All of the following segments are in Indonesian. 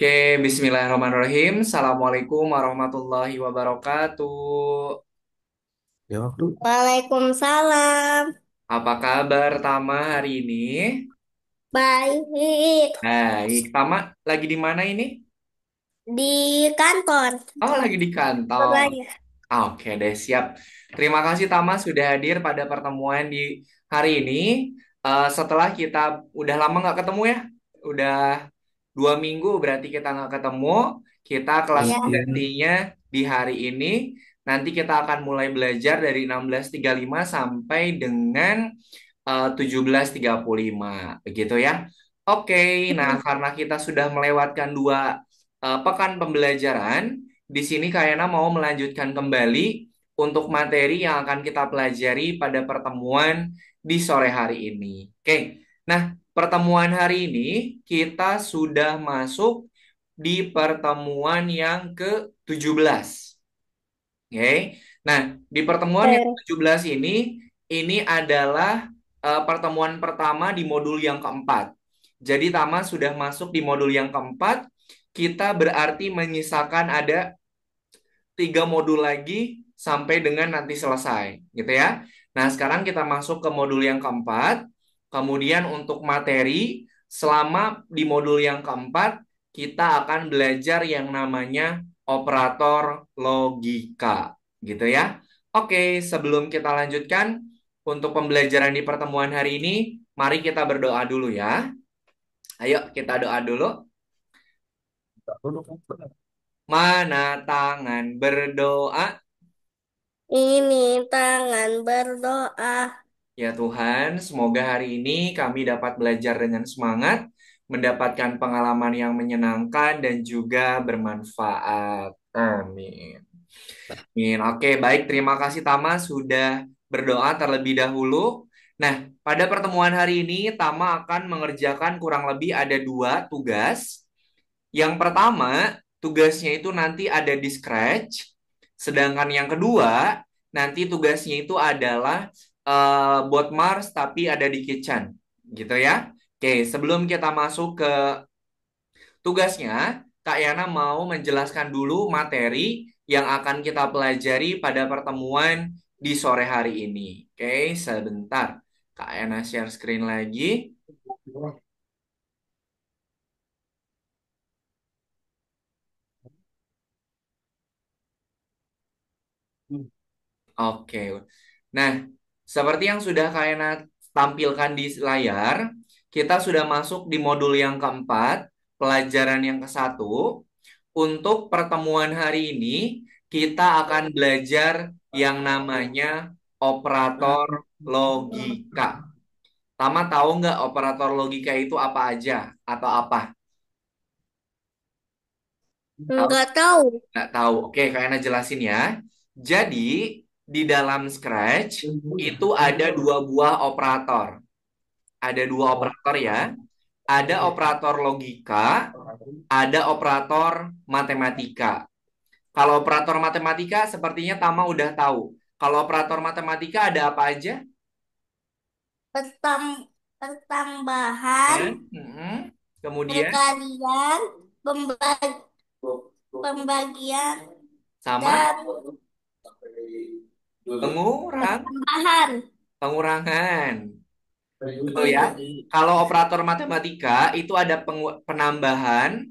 Oke, Bismillahirrahmanirrahim. Assalamualaikum warahmatullahi wabarakatuh. Ya waktu Waalaikumsalam. Apa kabar Tama hari ini? Baik. Baik, Tama lagi di mana ini? Di kantor. Oh, lagi di kantor. Sekolahnya. Oke deh, siap. Terima kasih Tama sudah hadir pada pertemuan di hari ini. Setelah kita udah lama nggak ketemu ya, udah 2 minggu berarti kita nggak ketemu. Kita kelas Iya. penggantinya di hari ini. Nanti kita akan mulai belajar dari 16.35 sampai dengan 17.35, begitu ya. Oke, nah karena kita sudah melewatkan 2 pekan pembelajaran, di sini Kak Yana mau melanjutkan kembali untuk materi yang akan kita pelajari pada pertemuan di sore hari ini. Oke, nah pertemuan hari ini kita sudah masuk di pertemuan yang ke-17. Oke, nah di pertemuan yang Eh, ke-17 ini adalah pertemuan pertama di modul yang keempat. Jadi Tama sudah masuk di modul yang keempat, kita berarti menyisakan ada 3 modul lagi sampai dengan nanti selesai, gitu ya. Nah, sekarang kita masuk ke modul yang keempat. Kemudian untuk materi, selama di modul yang keempat, kita akan belajar yang namanya operator logika, gitu ya. Oke, sebelum kita lanjutkan untuk pembelajaran di pertemuan hari ini, mari kita berdoa dulu ya. Ayo kita doa dulu. Mana tangan berdoa. Ini tangan berdoa. Ya Tuhan, semoga hari ini kami dapat belajar dengan semangat, mendapatkan pengalaman yang menyenangkan dan juga bermanfaat. Amin. Amin. Oke, baik. Terima kasih Tama sudah berdoa terlebih dahulu. Nah, pada pertemuan hari ini Tama akan mengerjakan kurang lebih ada 2 tugas. Yang pertama, tugasnya itu nanti ada di Scratch. Sedangkan yang kedua, nanti tugasnya itu adalah buat Mars tapi ada di Kitchen. Gitu ya. Oke, sebelum kita masuk ke tugasnya, Kak Yana mau menjelaskan dulu materi yang akan kita pelajari pada pertemuan di sore hari ini. Oke, sebentar. Kak Yana share screen lagi. Oke. Nah, seperti yang sudah kalian tampilkan di layar, kita sudah masuk di modul yang keempat, pelajaran yang ke-1. Untuk pertemuan hari ini, kita akan belajar yang namanya operator logika. Tama tahu nggak operator logika itu apa aja atau apa? Tahu? Enggak tahu. Nggak tahu. Oke, kalian jelasin ya. Jadi, di dalam Scratch itu ada 2 buah operator. Ada 2 operator ya. Ada operator logika, ada operator matematika. Kalau operator matematika sepertinya Tama udah tahu. Kalau operator matematika ada apa aja? Pertam Pertambahan, Ya. Kemudian perkalian, pembagian, sama dan pengurang, tambahan. pengurangan. Betul ya. Kalau operator matematika itu ada penambahan,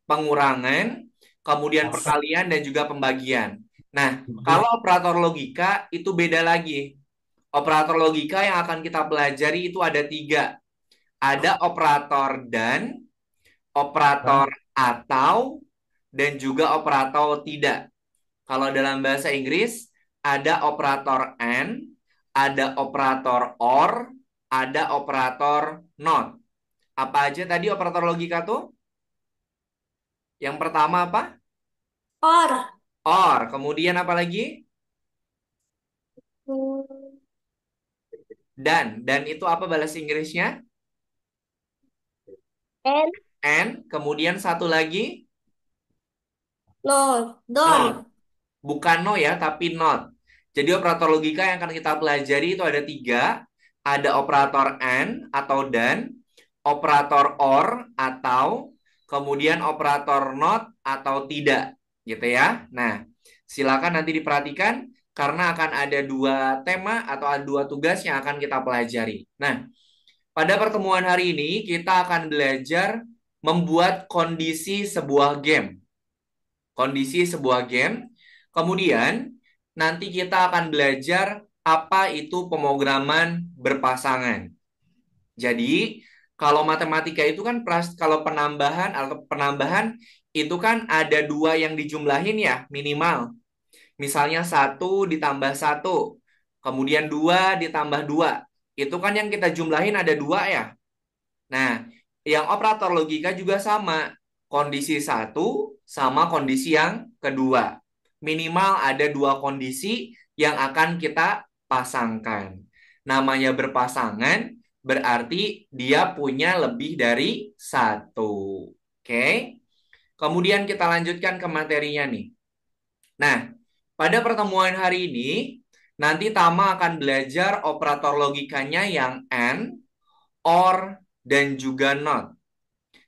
pengurangan, kemudian perkalian dan juga pembagian. Nah, kalau operator logika itu beda lagi. Operator logika yang akan kita pelajari itu ada 3. Ada operator dan, operator atau, dan juga operator tidak. Kalau dalam bahasa Inggris, ada operator and, ada operator or, ada operator not. Apa aja tadi operator logika tuh? Yang pertama apa? Or. Or. Kemudian apa lagi? Dan. Dan itu apa balas Inggrisnya? And And. Kemudian satu lagi? no, Not. don't. Bukan no ya, tapi not. Jadi operator logika yang akan kita pelajari itu ada 3. Ada operator and atau dan, operator or atau, kemudian operator not atau tidak, gitu ya. Nah, silakan nanti diperhatikan karena akan ada dua tema atau ada dua tugas yang akan kita pelajari. Nah, pada pertemuan hari ini kita akan belajar membuat kondisi sebuah game. Kondisi sebuah game. Kemudian nanti kita akan belajar apa itu pemrograman berpasangan. Jadi, kalau matematika itu kan kalau penambahan itu kan ada dua yang dijumlahin ya minimal. Misalnya satu ditambah satu, kemudian dua ditambah dua. Itu kan yang kita jumlahin ada dua ya. Nah, yang operator logika juga sama. Kondisi satu sama kondisi yang kedua. Minimal ada dua kondisi yang akan kita pasangkan. Namanya berpasangan berarti dia punya lebih dari satu. Oke? Kemudian kita lanjutkan ke materinya nih. Nah, pada pertemuan hari ini, nanti Tama akan belajar operator logikanya yang AND, OR, dan juga NOT.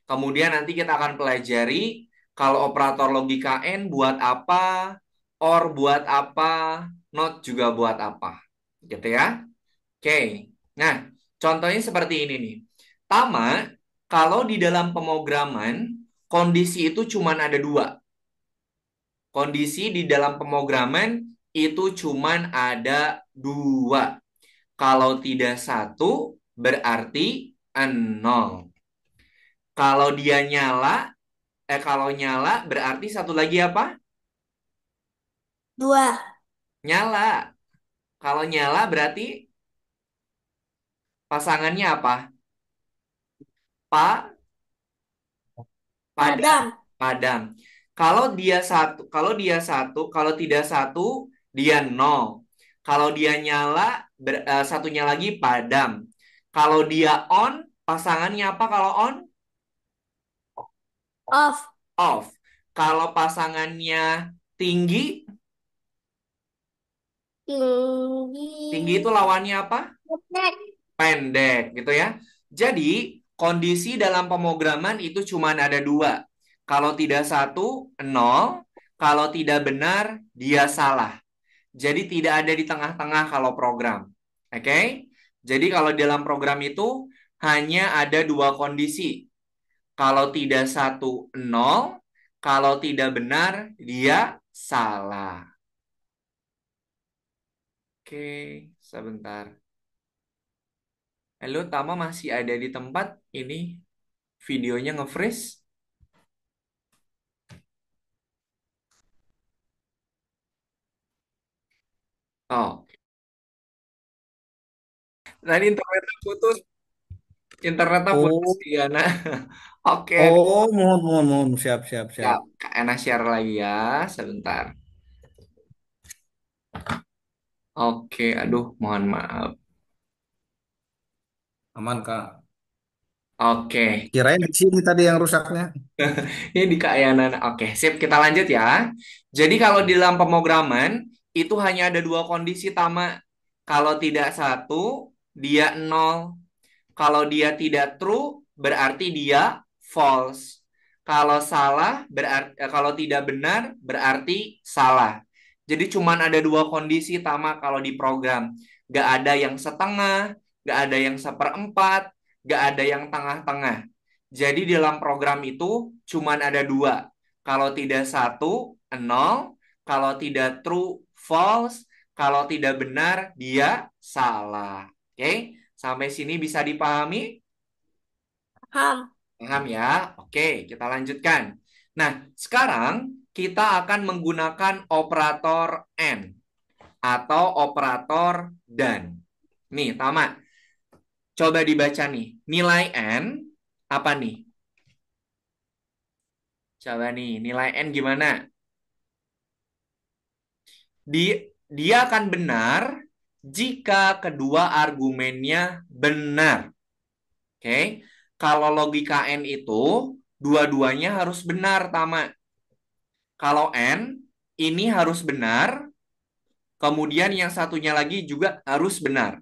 Kemudian nanti kita akan pelajari kalau operator logika AND buat apa, OR buat apa, NOT juga buat apa. Gitu ya. Oke. Nah, contohnya seperti ini nih. Tama, kalau di dalam pemrograman, kondisi itu cuma ada dua. Kondisi di dalam pemrograman itu cuma ada dua. Kalau tidak satu, berarti nol. Kalau dia nyala, kalau nyala berarti satu lagi apa? Dua. Nyala. Kalau nyala berarti pasangannya apa? Pa, padam, Padam. padam. Kalau tidak satu, dia nol. Kalau dia nyala, satunya lagi padam. Kalau dia on, pasangannya apa kalau on? Off. Off. Kalau pasangannya tinggi, tinggi itu Tinggi. lawannya apa? Pendek. Pendek gitu ya. Jadi kondisi dalam pemrograman itu cuma ada dua. Kalau tidak satu, nol. Kalau tidak benar, dia salah. Jadi tidak ada di tengah-tengah kalau program. Oke? Jadi kalau dalam program itu hanya ada dua kondisi. Kalau tidak satu, nol. Kalau tidak benar, dia salah. Oke, sebentar. Halo, Tama masih ada di tempat? Ini videonya nge-freeze. Oh, tadi internetnya putus. Internetnya putus, Oh, Diana. Oke, oh, mohon, mohon, mohon, siap, siap, ya, siap. Kak Ena share lagi ya, sebentar. Oke, aduh, mohon maaf. Aman, Kak. Oke, Kirain di sini tadi yang rusaknya. ini di Kak Yana. Oke, sip, kita lanjut ya. Jadi kalau di dalam pemrograman, itu hanya ada dua kondisi, Tama. Kalau tidak satu, dia nol. Kalau dia tidak true, berarti dia false. Kalau salah, kalau tidak benar, berarti salah. Jadi cuman ada dua kondisi Tama kalau di program. Gak ada yang setengah, gak ada yang seperempat, gak ada yang tengah-tengah. Jadi dalam program itu cuman ada dua. Kalau tidak satu, nol. Kalau tidak true, false. Kalau tidak benar, dia salah. Oke? Sampai sini bisa dipahami? Paham. Paham ya? Oke, kita lanjutkan. Nah, sekarang kita akan menggunakan operator AND atau operator dan. Nih, Tama, coba dibaca nih. Nilai N apa nih? Coba nih, nilai N gimana? Dia akan benar jika kedua argumennya benar. Oke, kalau logika N itu dua-duanya harus benar, Tama. Kalau N ini harus benar, kemudian yang satunya lagi juga harus benar.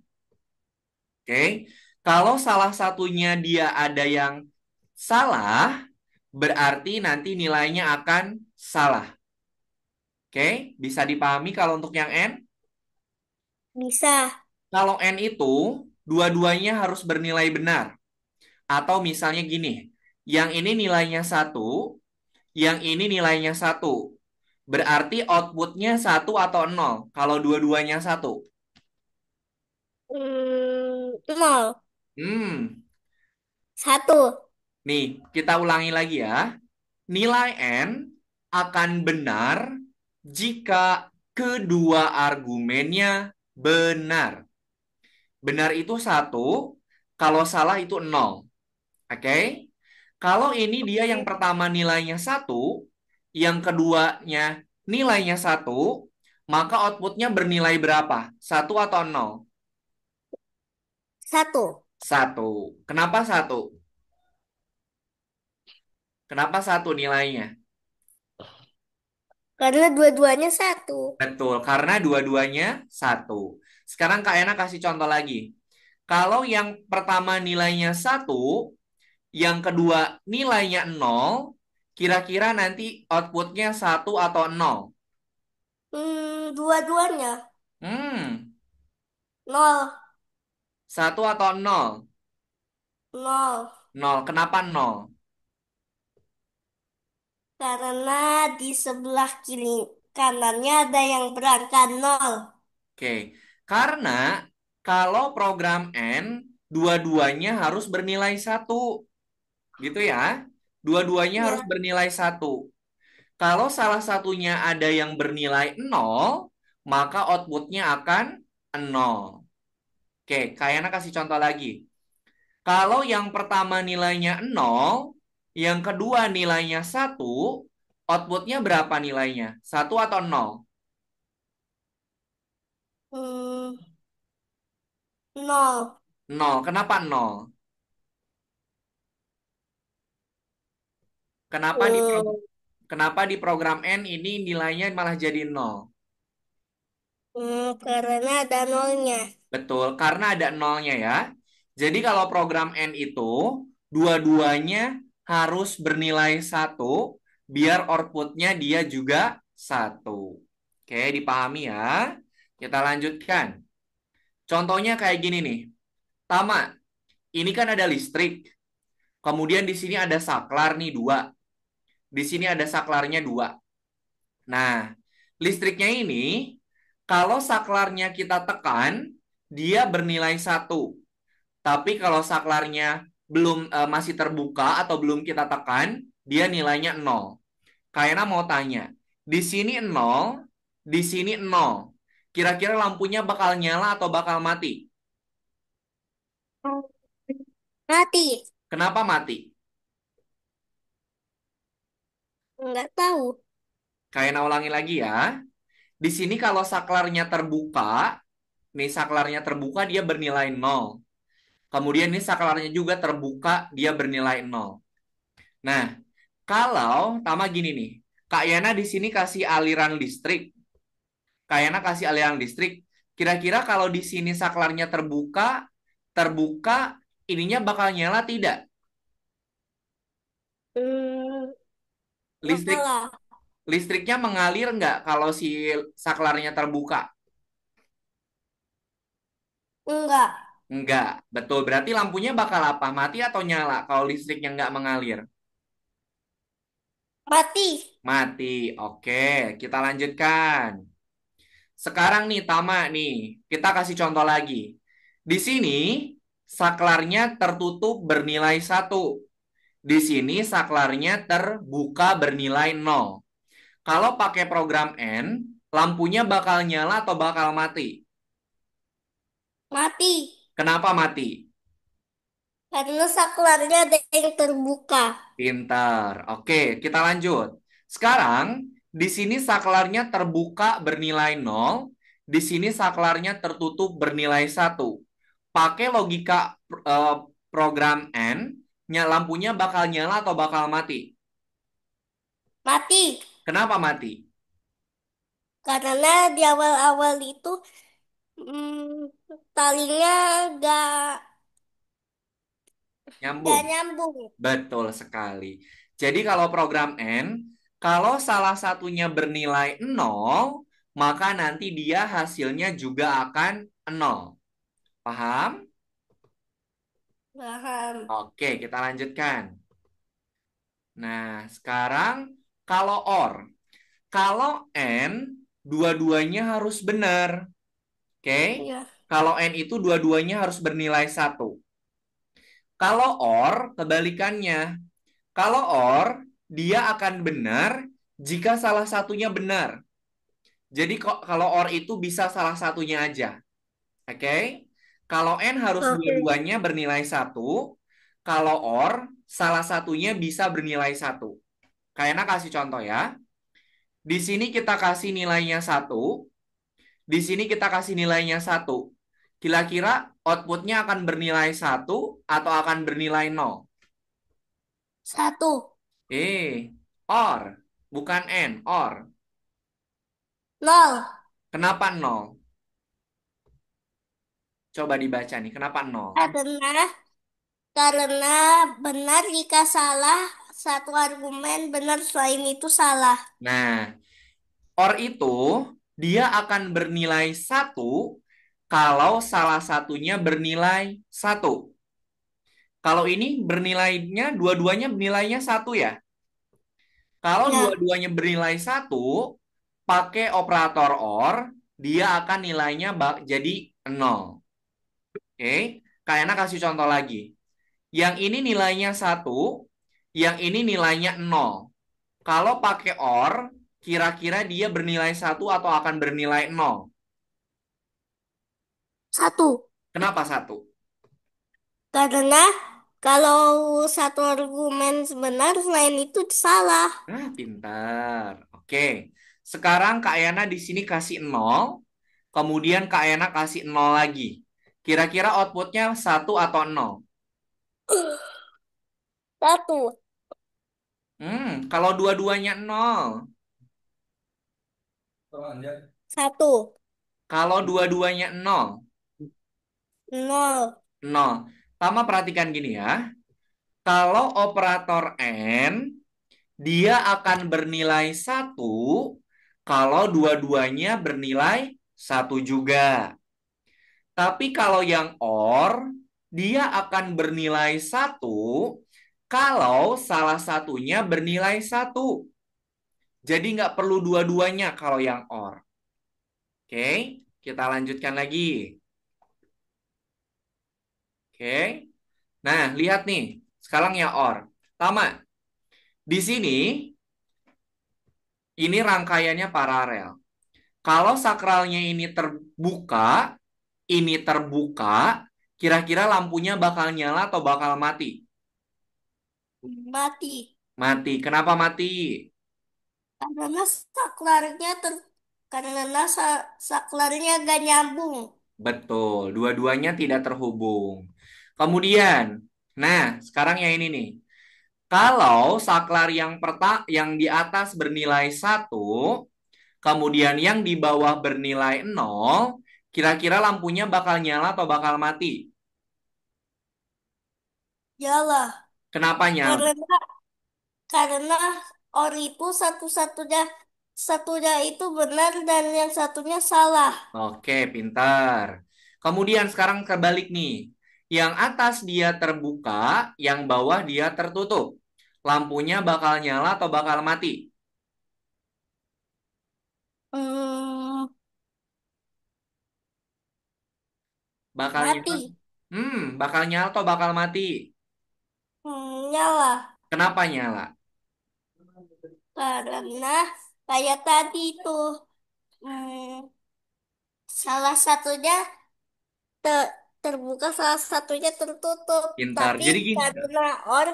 Oke, kalau salah satunya dia ada yang salah, berarti nanti nilainya akan salah. Oke, bisa dipahami kalau untuk yang N? Bisa. Kalau N itu dua-duanya harus bernilai benar. Atau misalnya gini, yang ini nilainya satu, yang ini nilainya satu. Berarti outputnya satu atau nol. Kalau dua-duanya satu. Nol. Hmm, Satu. nih kita ulangi lagi ya. Nilai N akan benar jika kedua argumennya benar. Benar itu satu, kalau salah itu nol. Oke? Kalau ini dia yang pertama nilainya satu, yang keduanya nilainya satu, maka outputnya bernilai berapa? Satu atau nol? Satu. Satu. Kenapa satu? Kenapa satu nilainya? Karena dua-duanya satu. Betul, karena dua-duanya satu. Sekarang Kak Ena kasih contoh lagi. Kalau yang pertama nilainya satu, yang kedua nilainya nol, kira-kira nanti outputnya satu atau nol? Dua-duanya. Hmm, Nol. satu atau nol? Nol. Nol. Kenapa nol? Karena di sebelah kiri kanannya ada yang berangka nol. Oke, karena kalau program N, dua-duanya harus bernilai satu, gitu ya. Dua-duanya harus Ya. bernilai satu. Kalau salah satunya ada yang bernilai nol, maka outputnya akan nol. Oke, Kayana kasih contoh lagi. Kalau yang pertama nilainya nol, yang kedua nilainya satu, outputnya berapa nilainya? Satu atau nol? Hmm, Nol. Nol. Kenapa nol? Kenapa di Hmm, kenapa di program N ini nilainya malah jadi nol? karena ada nolnya. Betul, karena ada nolnya ya. Jadi kalau program N itu dua-duanya harus bernilai satu biar outputnya dia juga satu. Oke, dipahami ya. Kita lanjutkan. Contohnya kayak gini nih. Tama, ini kan ada listrik. Kemudian di sini ada saklar nih dua. Di sini ada saklarnya dua. Nah, listriknya ini kalau saklarnya kita tekan, dia bernilai satu. Tapi kalau saklarnya belum masih terbuka atau belum kita tekan, dia nilainya nol. Kayaknya mau tanya, di sini nol, di sini nol. Kira-kira lampunya bakal nyala atau bakal mati? Mati. Kenapa mati? Nggak tahu. Kayaknya ulangi lagi ya. Di sini kalau saklarnya terbuka, nih saklarnya terbuka dia bernilai nol. Kemudian ini saklarnya juga terbuka, dia bernilai nol. Nah, kalau Tama gini nih, Kak Yana di sini kasih aliran listrik, Kak Yana kasih aliran listrik. Kira-kira kalau di sini saklarnya terbuka, terbuka, ininya bakal nyala tidak? Hmm, Listrik Malah. listriknya mengalir nggak kalau si saklarnya terbuka? Enggak. Enggak, betul. Berarti lampunya bakal apa? Mati atau nyala kalau listriknya nggak mengalir? Mati. Mati. Oke, kita lanjutkan. Sekarang nih, Tama nih, kita kasih contoh lagi. Di sini, saklarnya tertutup bernilai satu. Di sini, saklarnya terbuka bernilai nol. Kalau pakai program N, lampunya bakal nyala atau bakal mati? Mati. Kenapa mati? Karena saklarnya ada yang terbuka. Pintar. Oke, kita lanjut. Sekarang, di sini saklarnya terbuka bernilai nol. Di sini saklarnya tertutup bernilai satu. Pakai logika eh, program N, lampunya bakal nyala atau bakal mati? Mati. Kenapa mati? Karena di awal-awal itu talinya nggak Nyambung. nggak nyambung. Betul sekali. Jadi kalau program N, kalau salah satunya bernilai 0, maka nanti dia hasilnya juga akan 0. Paham? Paham. Oke, kita lanjutkan. Nah, sekarang kalau OR. Kalau N, dua-duanya harus benar. Oke? Ya. Kalau N itu dua-duanya harus bernilai 1. Kalau OR, kebalikannya. Kalau OR, dia akan benar jika salah satunya benar. Jadi kalau OR itu bisa salah satunya aja. Oke? Kalau N harus Oke. dua-duanya bernilai 1. Kalau OR, salah satunya bisa bernilai 1. Kayaknya kasih contoh ya. Di sini kita kasih nilainya 1. Di sini kita kasih nilainya 1. Kira-kira outputnya akan bernilai 1 atau akan bernilai 0? 1. OR. Bukan N, OR. 0. Kenapa 0? Coba dibaca nih, kenapa 0? Karena karena benar jika salah satu argumen, benar selain itu salah. Nah, OR itu dia akan bernilai 1 kalau salah satunya bernilai 1. Kalau ini bernilainya, dua-duanya bernilainya 1 ya. Kalau Ya. dua-duanya bernilai 1, pakai operator OR, dia akan nilainya jadi 0. Oke, Kayaknya kasih contoh lagi. Yang ini nilainya 1, yang ini nilainya 0. Kalau pakai OR, kira-kira dia bernilai 1 atau akan bernilai 0? 1. Kenapa 1? Karena kalau satu argumen benar, selain itu salah. Pintar. Oke. Sekarang Kak Yana di sini kasih 0, kemudian Kak Yana kasih 0 lagi. Kira-kira outputnya 1 atau 0? 1. Kalau dua-duanya 0. 1. Kalau dua-duanya 0. 0. 0. Tama perhatikan gini ya. Kalau operator N, dia akan bernilai 1 kalau dua-duanya bernilai 1 juga. Tapi kalau yang OR, dia akan bernilai 1 kalau salah satunya bernilai 1. Jadi nggak perlu dua-duanya kalau yang OR. Oke, kita lanjutkan lagi. Oke, nah lihat nih, sekarang ya OR. Tama, di sini ini rangkaiannya paralel. Kalau sakralnya ini terbuka, kira-kira lampunya bakal nyala atau bakal mati? Mati. Mati. Kenapa mati? Karena saklarnya karena saklarnya gak nyambung. Betul, dua-duanya tidak terhubung. Kemudian, nah sekarang yang ini nih. Kalau saklar yang di atas bernilai 1, kemudian yang di bawah bernilai 0, kira-kira lampunya bakal nyala atau bakal mati? Yalah. Kenapa nyala? Karena karena or itu satunya itu benar dan yang satunya salah. Oke, pintar. Kemudian sekarang kebalik nih. Yang atas dia terbuka, yang bawah dia tertutup. Lampunya bakal nyala atau bakal mati? Hmm, Bakal nyala. mati. Bakal nyala atau bakal mati? Nyala. Kenapa nyala? Karena kayak tadi itu hmm, salah satunya te- terbuka, salah satunya tertutup. Pintar. Tapi Jadi gini. karena or,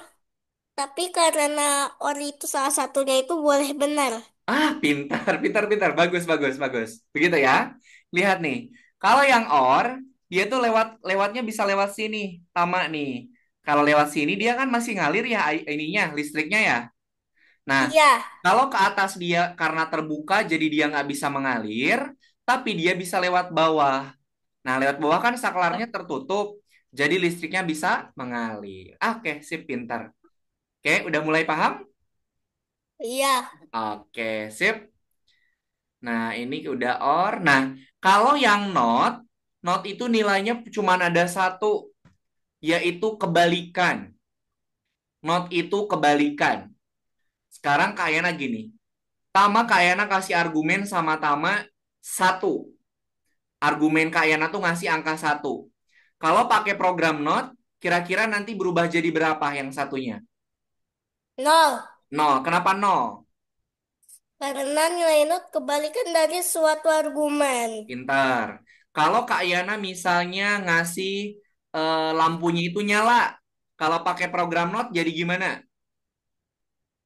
tapi karena or itu salah satunya itu boleh benar. Pintar, pintar, pintar. Bagus, bagus, bagus. Begitu ya. Lihat nih. Kalau yang OR, dia tuh lewatnya bisa lewat sini. Tama nih. Kalau lewat sini dia kan masih ngalir ya ininya, listriknya ya. Nah, Iya. kalau ke atas dia karena terbuka jadi dia nggak bisa mengalir, tapi dia bisa lewat bawah. Nah, lewat bawah kan saklarnya tertutup, jadi listriknya bisa mengalir. Oke, sip, pintar. Oke, udah mulai paham? Iya. Oke, sip. Nah, ini udah or. Nah, kalau yang not, not itu nilainya cuma ada satu, yaitu kebalikan. Not itu kebalikan. Sekarang Kak Yana gini. Tama Kak Yana kasih argumen sama Tama satu. Argumen Kak Yana tuh ngasih angka satu. Kalau pakai program not, kira-kira nanti berubah jadi berapa yang satunya? Nol. Nol. Kenapa nol? Karena nilai not kebalikan dari suatu argumen. Pintar. Kalau Kak Yana misalnya ngasih lampunya itu nyala, kalau pakai program not jadi gimana?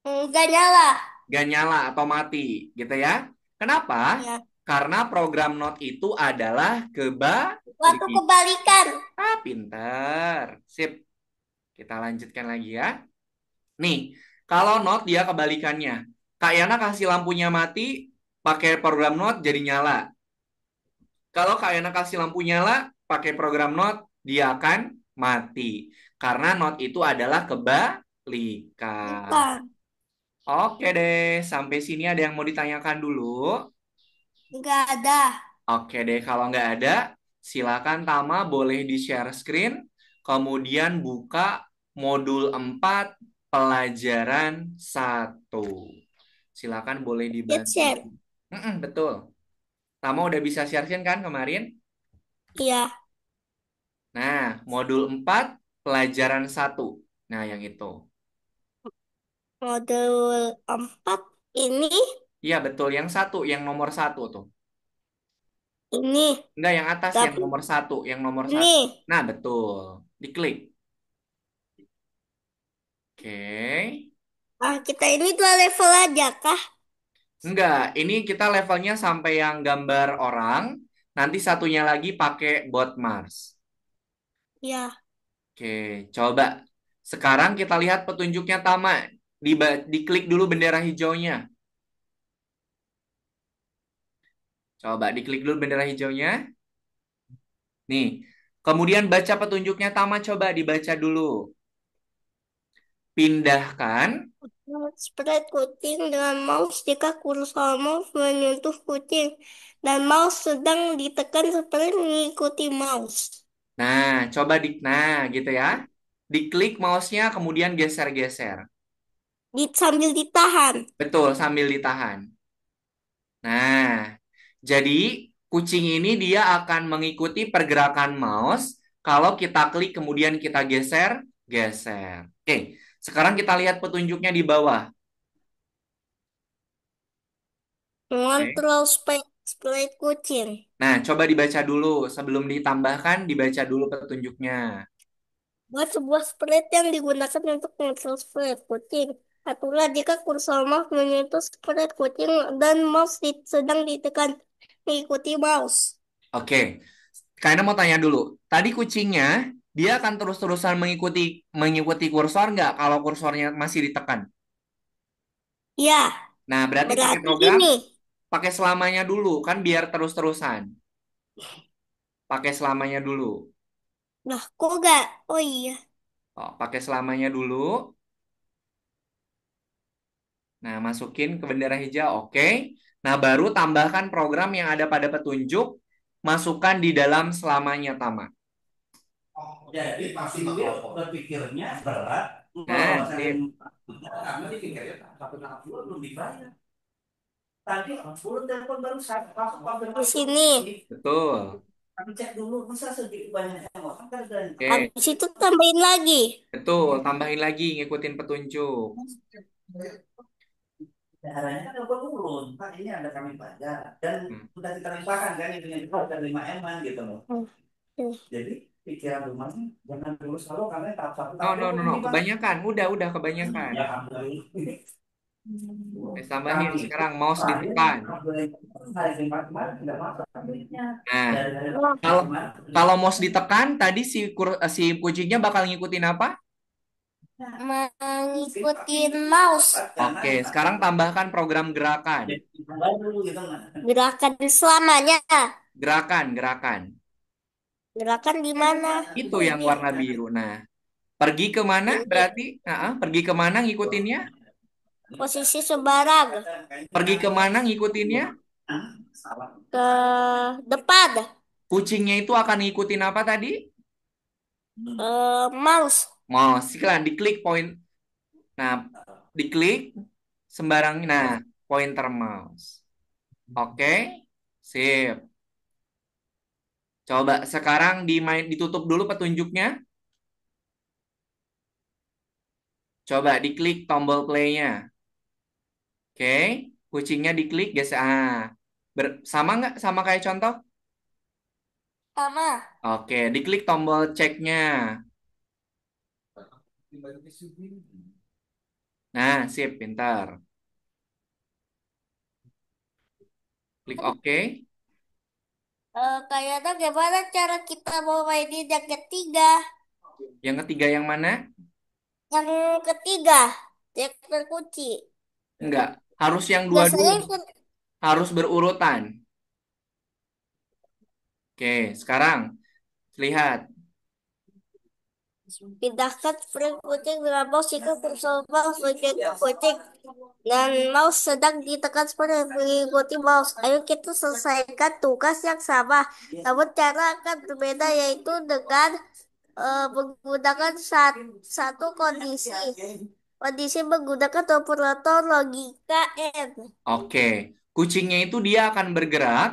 Enggak nyala. Gak nyala atau mati, gitu ya? Kenapa? Ya. Karena program not itu adalah Suatu kebalik. kebalikan. Pintar. Sip. Kita lanjutkan lagi ya. Nih, kalau not dia kebalikannya. Kak Yana kasih lampunya mati, pakai program not jadi nyala. Kalau Kak Yana kasih lampu nyala, pakai program not, dia akan mati. Karena not itu adalah kebalikan. Bukan. Oke deh, sampai sini ada yang mau ditanyakan dulu? Enggak ada. Oke deh, kalau nggak ada, silakan Tama boleh di-share screen, kemudian buka modul 4 pelajaran 1. Silakan boleh Get dibantu. share. Betul. Tama udah bisa share screen kan kemarin? Iya. Nah, modul 4 pelajaran 1. Nah, yang itu. Modul 4 ini. Iya, betul. Yang satu, yang nomor satu tuh. Ini. Enggak, yang atas, yang Tapi nomor satu. Yang nomor satu. ini. Nah, betul. Diklik. Oke. Kita ini dua level aja kah? Enggak, ini kita levelnya sampai yang gambar orang. Nanti satunya lagi pakai bot Mars. Ya. Oke, coba. Sekarang kita lihat petunjuknya Tama. Diklik dulu bendera hijaunya. Coba diklik dulu bendera hijaunya. Nih, kemudian baca petunjuknya Tama, coba dibaca dulu. Pindahkan. Spread kucing dengan mouse jika kursor mouse menyentuh kucing dan mouse sedang ditekan spread mengikuti mouse. Nah, coba nah gitu ya. Diklik mouse-nya, kemudian geser-geser. Sambil ditahan. Betul, sambil ditahan. Nah, jadi kucing ini dia akan mengikuti pergerakan mouse. Kalau kita klik, kemudian kita geser, geser. Oke, sekarang kita lihat petunjuknya di bawah. Oke. Mengontrol spread kucing. Nah, coba dibaca dulu. Sebelum ditambahkan, dibaca dulu petunjuknya. Buat sebuah spread yang digunakan untuk mengontrol spread kucing. Aturlah jika kursor mouse menyentuh spread kucing dan mouse sedang ditekan mengikuti mouse. Oke, karena mau tanya dulu. Tadi kucingnya, dia akan terus-terusan mengikuti mengikuti kursor nggak kalau kursornya masih ditekan? Ya, Nah, berarti pakai berarti program, ini. pakai selamanya dulu, kan biar terus-terusan. Pakai selamanya dulu. Lah, kok gak? Oh iya. Oh, pakai selamanya dulu. Nah, masukin ke bendera hijau, oke. Nah, baru tambahkan program yang ada pada petunjuk, masukkan di dalam selamanya, Tama. Jadi pasti dia berpikirnya berat. Nah, Kalau saya sip. karena dipikirnya satu tahap dulu belum dibayar. Tadi belum telepon baru saya Di sini. Betul. kami cek dulu masa segitu banyaknya orang kan Oke, Habis itu tambahin lagi. betul. Tambahin lagi, ngikutin petunjuk. daerahnya kan udah turun. Pak ini ada kami bayar dan Hmm. sudah kita limpahkan kan itu yang kita udah 5 M gitu loh. Hmm. Jadi pikiran rumahnya jangan dulu selalu karena tahap satu No, tahap no, yang no, belum no. dibayar. Kebanyakan. Udah kebanyakan. Ya alhamdulillah. Tambahin Kami itu sekarang mouse terakhir ditekan. hari Jumat kemarin tidak masuk duitnya. Nah, Dari kalau kemarin kalau mouse ditekan, tadi si kucingnya bakal ngikutin apa? Mengikuti mouse. Oke, sekarang tambahkan program gerakan. Gerakan selamanya. Gerakan, gerakan. Gerakan di mana? Itu yang warna biru. Nah, pergi ke mana Ini. berarti? Pergi ke mana ngikutinnya? posisi sembarang Pergi kemana ngikutinnya? ke depan. Kucingnya itu akan ngikutin apa tadi? Mouse. Mouse. Silakan diklik poin. Nah, diklik sembarang. Nah, pointer mouse. Oke, sip. Coba sekarang ditutup dulu petunjuknya. Coba diklik tombol play-nya. Oke, kucingnya diklik geser. Sama nggak? Sama kayak contoh? Sama. Oke, diklik tombol ceknya. Nah, sip, pintar. Klik OK. Kayaknya gimana cara kita mau mainin yang ketiga? Yang ketiga yang mana? Yang ketiga, yang terkunci. Enggak, harus yang dua Biasanya dulu. Harus berurutan. Oke, sekarang lihat. pindahkan spring kucing dengan mouse jika kursor mouse bagian kucing dan mouse sedang ditekan spring mengikuti mouse. Ayo kita selesaikan tugas yang sama. Namun cara akan berbeda yaitu dengan menggunakan satu kondisi. Kondisi menggunakan operator logika N. Oke, kucingnya itu dia akan bergerak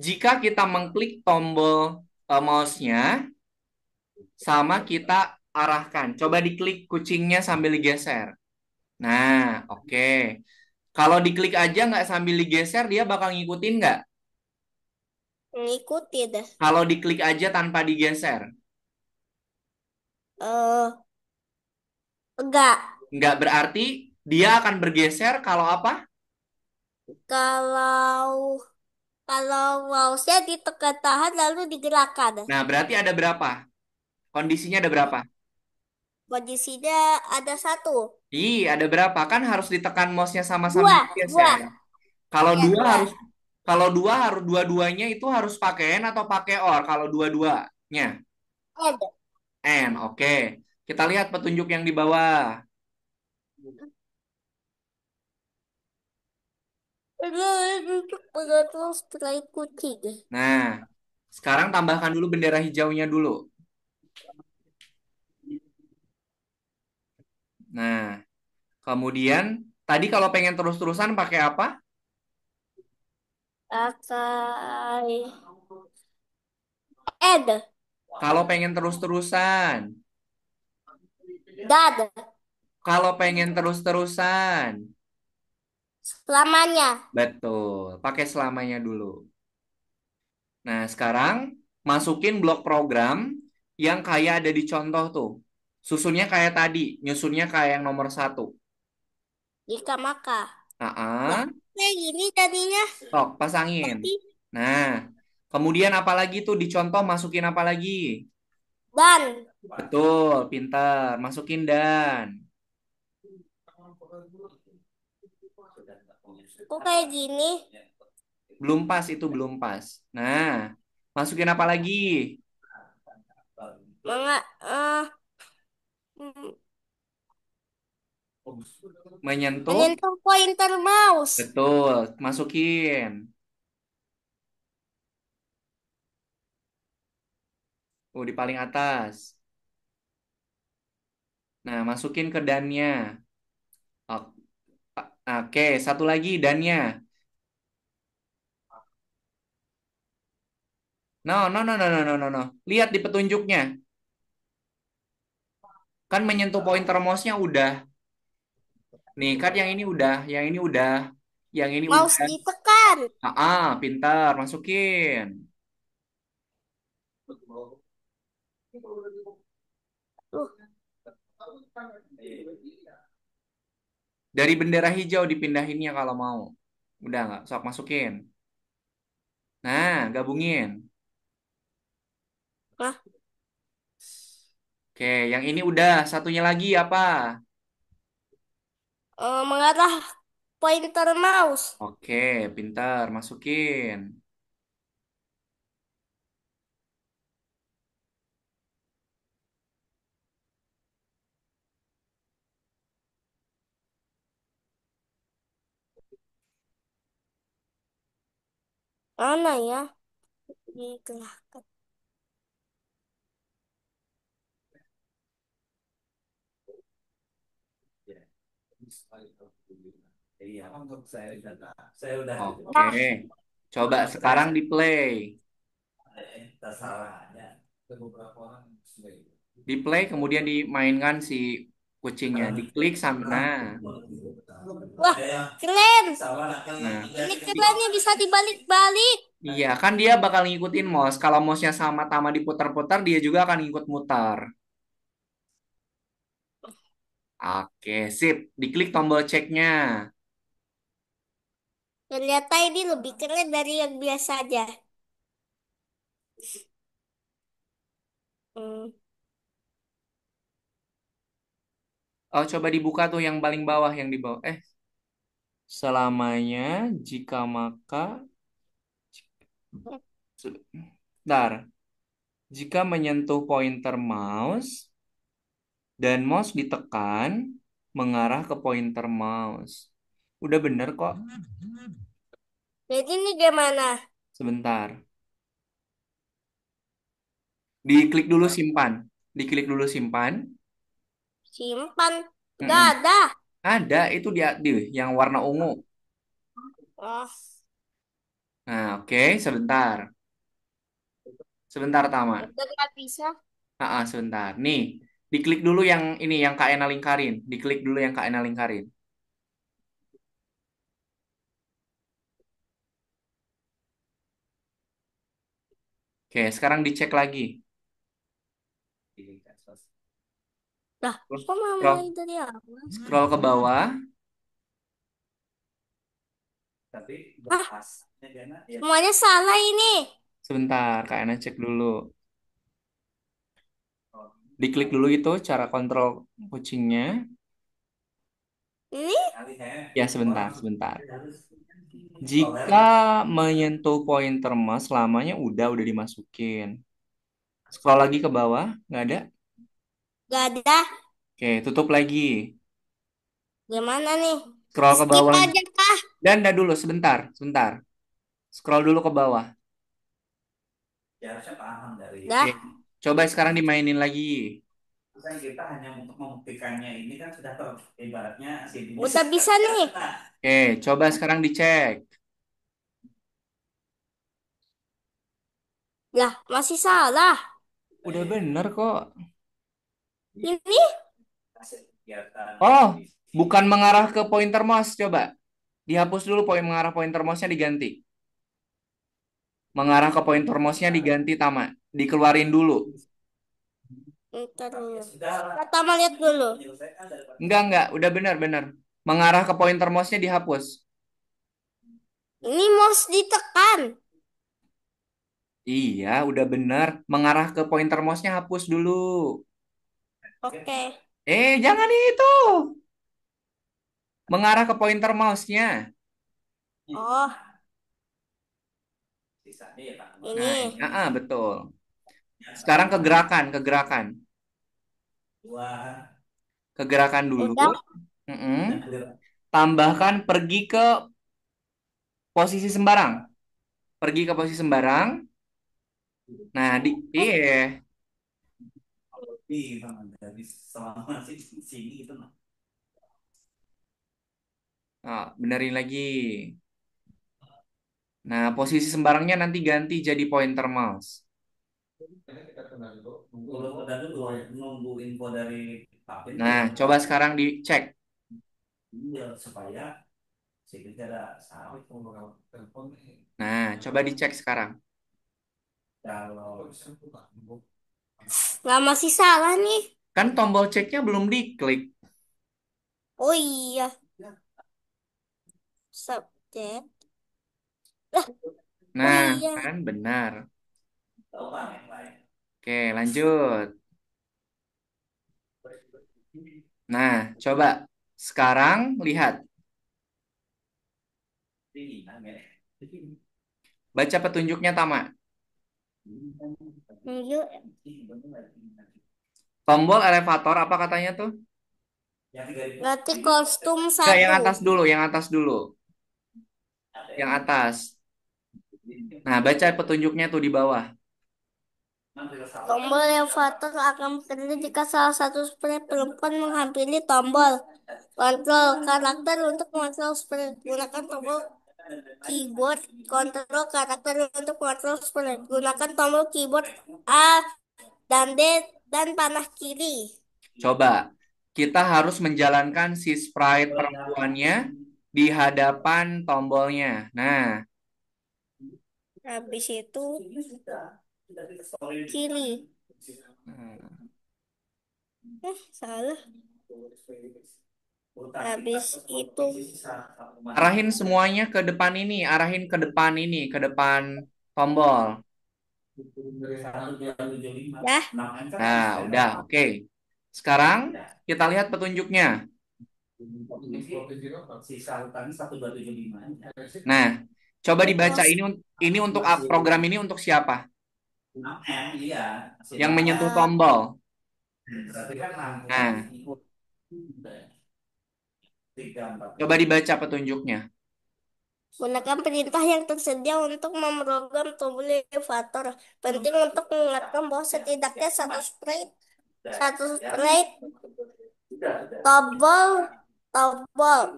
jika kita mengklik tombol mouse-nya sama kita arahkan. Coba diklik kucingnya sambil digeser. Nah, oke. Kalau diklik aja nggak sambil digeser, dia bakal ngikutin nggak? Mengikuti deh. Kalau diklik aja tanpa digeser. Eh, enggak. Nggak berarti dia akan bergeser kalau apa? Kalau kalau mouse-nya ditekan tahan lalu digerakkan. Nah, berarti ada berapa? Kondisinya ada berapa? Kondisinya ada satu. Ih, ada berapa? Kan harus ditekan mouse-nya sama-sama Dua, digeser. dua. Kalau Ya, dua dua. harus kalau dua harus dua-duanya itu harus pakai N atau pakai OR kalau dua-duanya. Ada. N, oke. Kita lihat petunjuk yang di bawah. Ini untuk mengatur strike kucing. Nah, sekarang tambahkan dulu bendera hijaunya dulu. Nah, kemudian tadi kalau pengen terus-terusan pakai apa? Pakai N. Kalau pengen terus-terusan. Dan Kalau pengen terus-terusan. selamanya. Betul, pakai selamanya dulu. Nah, sekarang masukin blok program yang kayak ada di contoh tuh. Susunnya kayak tadi, nyusunnya kayak yang nomor satu. Jika maka. Lah, Nah, kayak gini tadinya. tok, pasangin. Tapi Nah, kemudian apa lagi tuh di contoh masukin apa lagi? dan. Betul, pintar. Masukin dan. Kok kayak gini? Belum pas itu belum pas. Nah, masukin apa lagi? Manga, mm, Menyentuh. menyentuh pointer mouse. Betul, masukin. Di paling atas. Nah, masukin ke dannya. O- Oke, satu lagi dannya. No, no, no, no, no, no, no, no. Lihat di petunjuknya. Kan menyentuh pointer mouse-nya udah. Nih, kan yang ini udah, yang ini udah, yang ini Mouse udah. ditekan. Pintar, masukin. Tuh, Dari bendera hijau dipindahinnya kalau mau. Udah nggak? Sok masukin. Nah, gabungin. nah, Oke, yang ini udah. Satunya lagi apa? mengarah pointer mouse. Oke, pintar, masukin. Mana ya? Digerakkan. Ya. Iya, saya udah Oke. Coba sekarang di play. tersalah ya. Beberapa orang sudah itu. Di play kemudian dimainkan si kucingnya. Diklik sampai nah. Wah, keren. Nah, Ini kerennya bisa dibalik-balik. iya kan dia bakal ngikutin mouse. Kalau mouse-nya sama Tama diputar-putar, dia juga akan ngikut mutar. Oke, sip. Diklik tombol ceknya. Ternyata ini lebih keren dari yang biasa aja. Hmm. Oh, coba dibuka tuh yang paling bawah yang di bawah. Selamanya jika maka Bentar. Jika menyentuh pointer mouse dan mouse ditekan mengarah ke pointer mouse. Udah bener kok. Jadi ini gimana? Sebentar. Diklik dulu simpan. Diklik dulu simpan. Simpan. Udah Mm-mm. ada. Ada itu dia yang warna ungu. Oh, Nah, oke, sebentar. Sebentar, Tama. udah nggak bisa. Sebentar. Nih, diklik dulu yang ini yang Kak Ena lingkarin. Diklik dulu yang Kak Ena lingkarin. Oke, sekarang dicek lagi. Lah, kok mau Scroll, mulai dari awal? scroll ke bawah. Tapi Hah, bahasanya karena ya semuanya salah ini. Sebentar, Kak Ena cek dulu. Diklik dulu itu cara kontrol kucingnya. Ini kali saya Ya, sebentar, orang sebentar. harus Jika toleran. menyentuh pointer mouse, lamanya udah dimasukin. Scroll lagi ke bawah, nggak ada. gak ada. Oke, tutup lagi. Gimana nih? Scroll ke Skip bawah. aja kah? Dan dah dulu, sebentar, sebentar. Scroll dulu ke bawah. Ya harusnya paham dari Oke, Dah, coba sekarang dimainin lagi. kan kita hanya untuk membuktikannya ini kan sudah ibaratnya si ini udah bisa nih. Oke, coba sekarang dicek. Lah, masih salah. Udah bener kok. Ini kegiatan Oh, bukan mengarah ke pointer mouse. Coba dihapus dulu mengarah pointer mouse-nya diganti. Mengarah ke pointer mouse-nya diganti, Tama. Dikeluarin dulu. ntar dulu. sudah Kata lihat dulu. menyelesaikan daripada Enggak. Udah benar. Mengarah ke pointer mouse-nya dihapus. Ini mouse ditekan. Iya, udah benar. Mengarah ke pointer mouse-nya hapus dulu. Oke. Jangan itu. Mengarah ke pointer mouse-nya. Oh, sisanya ya Pak. Nah, ini. betul. Sekarang ke gerakan. Dua Kegerakan dulu. Udah. Mm-mm. dan clear. Tambahkan pergi ke posisi sembarang. Pergi ke posisi sembarang. Nah, iya. Lebih Bang, dari selama di sini itu nah. Benerin lagi. Nah, posisi sembarangnya nanti ganti jadi pointer mouse. Kalau tadi dulu nunggu info dari Pak Pin Nah, coba sekarang dicek. ya, supaya sih ada sawit kalau telepon Nah, coba dicek sekarang. kalau Lah, masih salah nih. Kan tombol ceknya belum diklik. Oh iya. Subjek. Lah, oh Nah, iya. kan benar. tahu Bang yang lain. Oke, lanjut. Nah, coba sekarang lihat. Ini kan ya. Baca petunjuknya, Tama. Yuk. Tombol elevator apa katanya tuh? Yang 3.000 Ganti kostum Enggak, yang satu. atas dulu, yang atas dulu. Yang atas. Nah, baca petunjuknya tuh di bawah. Tombol elevator akan bekerja jika salah satu sprite perempuan menghampiri tombol kontrol karakter untuk mengontrol sprite. Gunakan tombol keyboard kontrol karakter untuk mengontrol sprite. Gunakan tombol keyboard A dan D dan panah kiri. Coba, kita harus menjalankan si sprite perempuannya di hadapan tombolnya. Nah, Habis itu kiri. hmm. Salah. Habis itu Arahin semuanya ke depan ini, arahin ke depan ini, ke depan tombol. dah. Nah, udah, oke. Sekarang kita lihat petunjuknya. Sisa utangnya 1275. Nah, coba dibaca Terus ini untuk program ini untuk siapa? 6M, iya. Yang menyentuh eh, tombol. Berarti kan 6 Nah, ikut 3, 4. coba dibaca petunjuknya. gunakan perintah yang tersedia untuk memprogram tombol elevator. Penting untuk mengingatkan bahwa setidaknya satu sprite tombol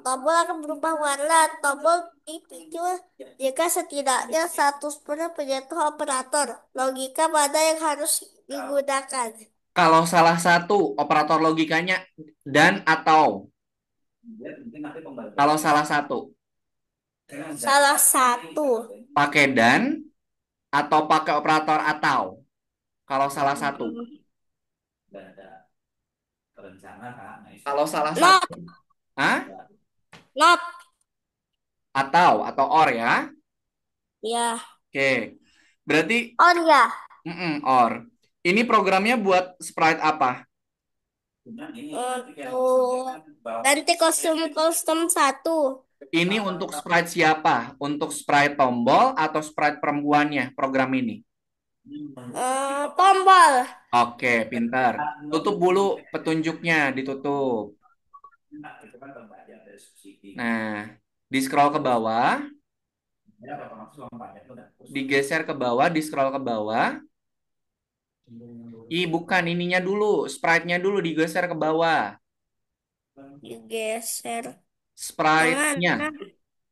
tombol akan berubah warna. Tombol dipicu jika setidaknya satu sprite menyentuh operator. Logika mana yang harus digunakan? Kalau salah satu operator logikanya dan atau kalau salah satu Salah satu. pakai dan atau pakai operator atau kalau salah satu. Nggak ada rencana kan. Nah, Kalau salah Not, satu, ah? not. Atau or ya. Ya, Oke. Berarti oh ya. or. Ini programnya buat sprite apa? Untuk ganti kostum-kostum satu. Ini untuk sprite siapa? Untuk sprite tombol atau sprite perempuannya program ini? Tombol. Oke, pintar. Tutup dulu petunjuknya, ditutup. Nah, di scroll ke bawah, digeser ke bawah, di scroll ke bawah. Ih, bukan ininya dulu, sprite-nya dulu digeser ke bawah. Digeser. Yang Sprite-nya, mana?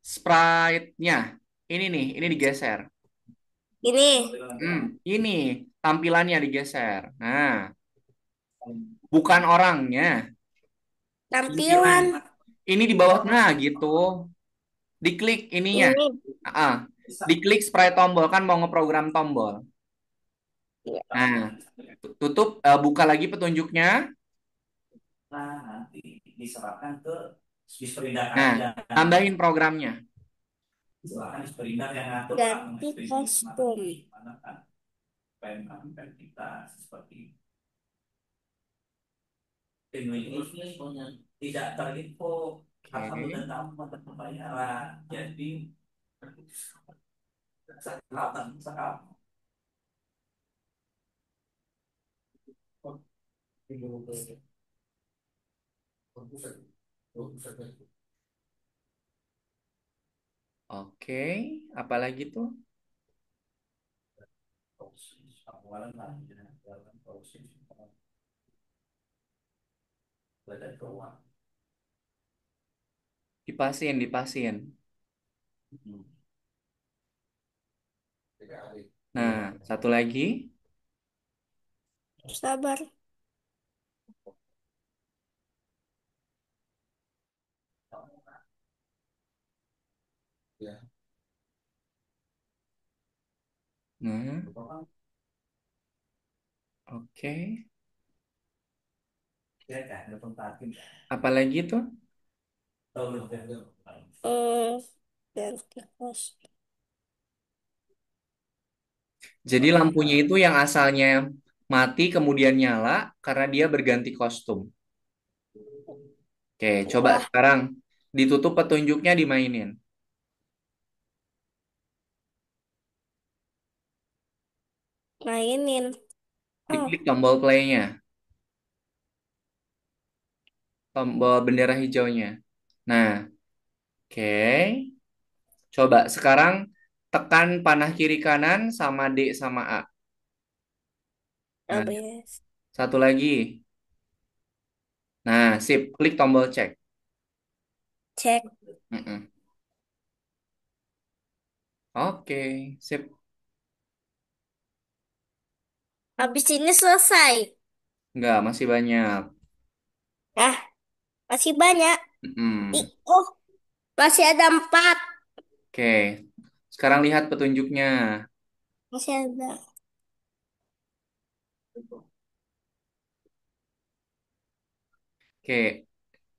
sprite-nya. Ini nih, ini digeser. Ini. Ini tampilannya digeser. Nah, bukan orangnya. Ini, Tampilan. ini di bawah, nah gitu. Diklik ininya. Ini. Ah, diklik sprite tombol kan mau ngeprogram tombol. Ya. Nah, tutup, buka lagi petunjuknya. Nah, nanti diserahkan ke disperindak Nah, aja. tambahin programnya. Silakan disperindak yang ngatur. Ganti kostum. Mana kan pen kita seperti ini tidak terinfo atau Oke. tentang pembayaran. Jadi sekarang Oke, apalagi tuh? proses awalan dalam proses badan keuangan. Dipasin, dipasin. Nah, satu lagi. Sabar. Nah, oke. Ya kan, tempatin. Apalagi tuh? Ganti kostum. Jadi lampunya itu yang asalnya mati kemudian nyala karena dia berganti kostum. Oke, coba Wah, sekarang ditutup petunjuknya dimainin. mainin. Oh, Diklik tombol play-nya, tombol bendera hijaunya. Nah, oke. Coba sekarang tekan panah kiri kanan sama D sama A. Nah, Habis satu lagi. Nah, sip. Klik tombol cek. cek. Mm-mm. Oke, sip. Habis ini selesai. Enggak, masih banyak. Nah, masih banyak. Mm-mm. Oh, masih ada 4. Oke, sekarang lihat petunjuknya. Masih ada. Oke,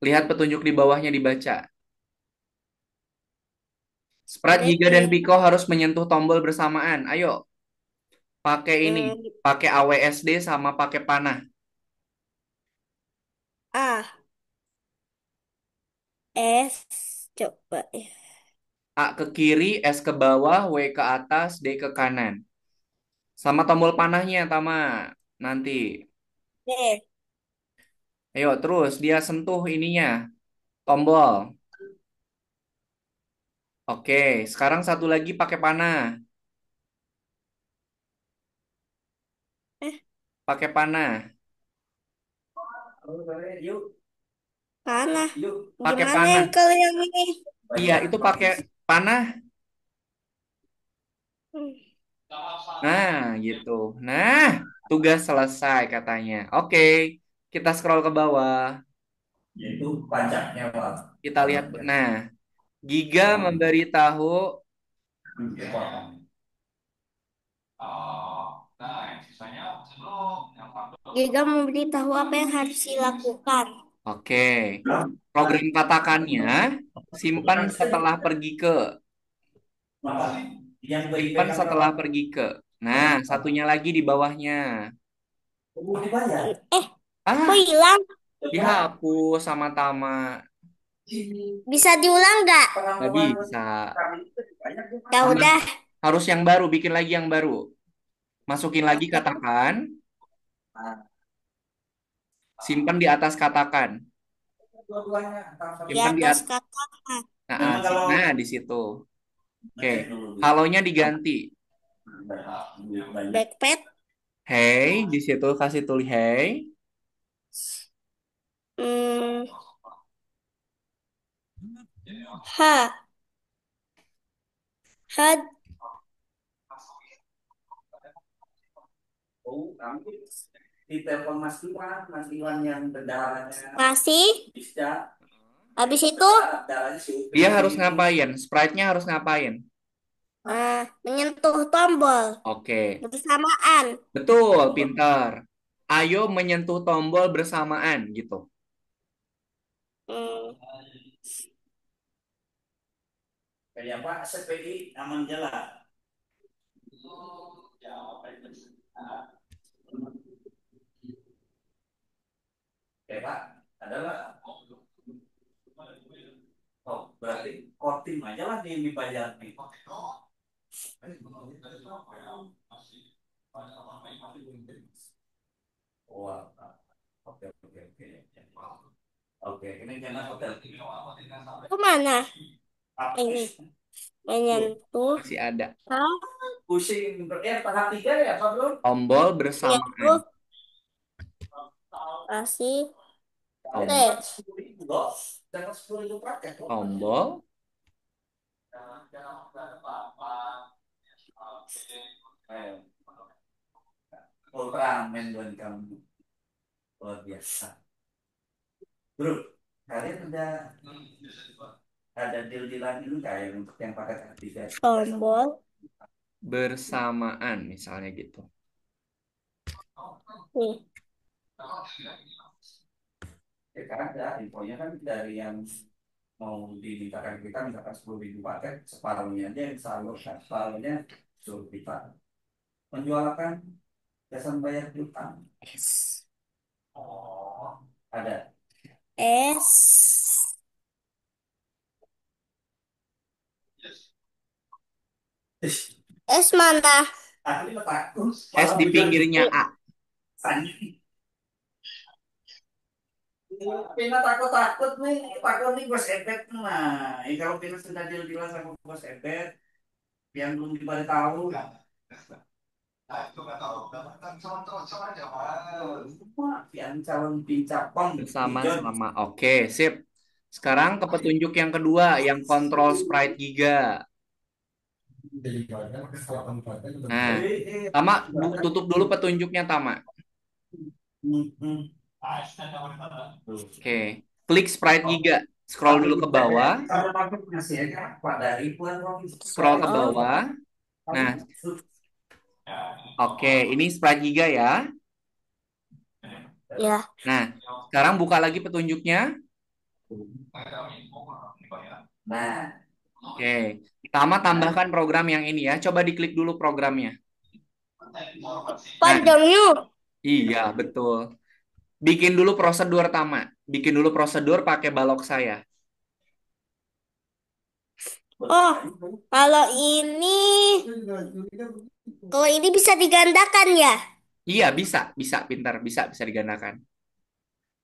lihat petunjuk di bawahnya dibaca. Sprite, Giga, dan Berarti, Pico harus menyentuh tombol bersamaan. Ayo, pakai ini. hmm, Pakai AWSD sama pakai panah. A, S, coba ya. A ke kiri, S ke bawah, W ke atas, D ke kanan. Sama tombol panahnya, Tama. Nanti. D, Ayo, terus dia sentuh ininya. Tombol. Oke, sekarang satu lagi pakai panah. eh, Pakai panah. Yuk, panah. yuk. Pakai Gimana panah. yang kalau yang ini? Iya, itu pakai panah. Hmm, Nah, gitu. Nah, tugas selesai katanya. Oke, kita scroll ke bawah. Itu pajaknya, Pak. Kita lihat. Pajaknya. Nah, Giga memberitahu. Giga memberitahu apa yang harus dilakukan. Oke, program katakannya simpan setelah pergi ke. Yang Simpan BIPK setelah berapa? pergi ke. Nah, satunya lagi di bawahnya. Dibayar. Kok Ah, hilang? dihapus sama Tama. Bisa diulang nggak? Nggak Pengamuan bisa. kami itu banyak. Ya Tama, udah. harus yang baru, bikin lagi yang baru. Masukin lagi Oke. katakan, simpan di atas katakan. Dua-duanya. Di Simpan di atas atas. kata Nah, Memang kalau nah, di situ. Oke. ngecek dulu. Halonya diganti. backpack. Hey, di situ kasih tulis hey. Hmm, H. H. Oh, kami di telepon Mas Iwan yang bendaharanya Masih. bisa Habis itu darahnya si Dia Upin harus ini. ngapain? Sprite-nya harus ngapain? menyentuh tombol Oke. bersamaan. Betul, pintar. Ayo menyentuh tombol bersamaan gitu. Hmm, Kayak Pak CPI aman jalan. Oke Pak, adalah oh berarti korting aja lah di Pajak nih. Wah, oke oke oke. Oke, ini jangan hotel. Kemana? Ini Apis. menyentuh. Masih ada. Ah, Pusing tahap 3 ya Pak Bro? Tombol menyentuh bersamaan. kasih T. Tom- Dapat 10.000 paket. Tombol. Ultraman buat kamu luar biasa. Bro, kalian ada deal-dealan ini kayak untuk yang pakai ketiga. Tombol. Bersamaan misalnya gitu. Nih. Ya kan ada infonya kan dari yang mau dimintakan kita misalkan 10.000 paket separuhnya aja yang salurkan separuhnya suruh kita menjualkan jasa bayar utang. S. Oh, ada. S. S mana? Ahli takut S malah di bujang pinggirnya Nih. A. sanyi. Pina takut-takut nih, takut nih bos Ebet. Nah, kalau Pina sudah deal-deal sama bos Ebet, yang belum diberitahu. Yang calon pincapong Ijon. Bersama-sama. Oke, sip. Sekarang ke petunjuk yang kedua, yang kontrol sprite Giga. Nah, Tama, tutup dulu petunjuknya, Tama. Oke, klik sprite Giga. Scroll dulu ke bawah. Kalau pakai masih ya, pada ribuan Scroll ke Oh, bawah. Nah, oke, ini sprite Giga ya. ya. Nah, sekarang buka lagi petunjuknya. Nah, Oke, Tama tambahkan program yang ini ya. Coba diklik dulu programnya. Nah, Panjangnya. iya, betul. Bikin dulu prosedur, Tama. Bikin dulu prosedur pakai balok saya. Oh, kalau ini, kalau ini bisa digandakan ya? Iya, bisa, bisa, pintar, bisa digandakan.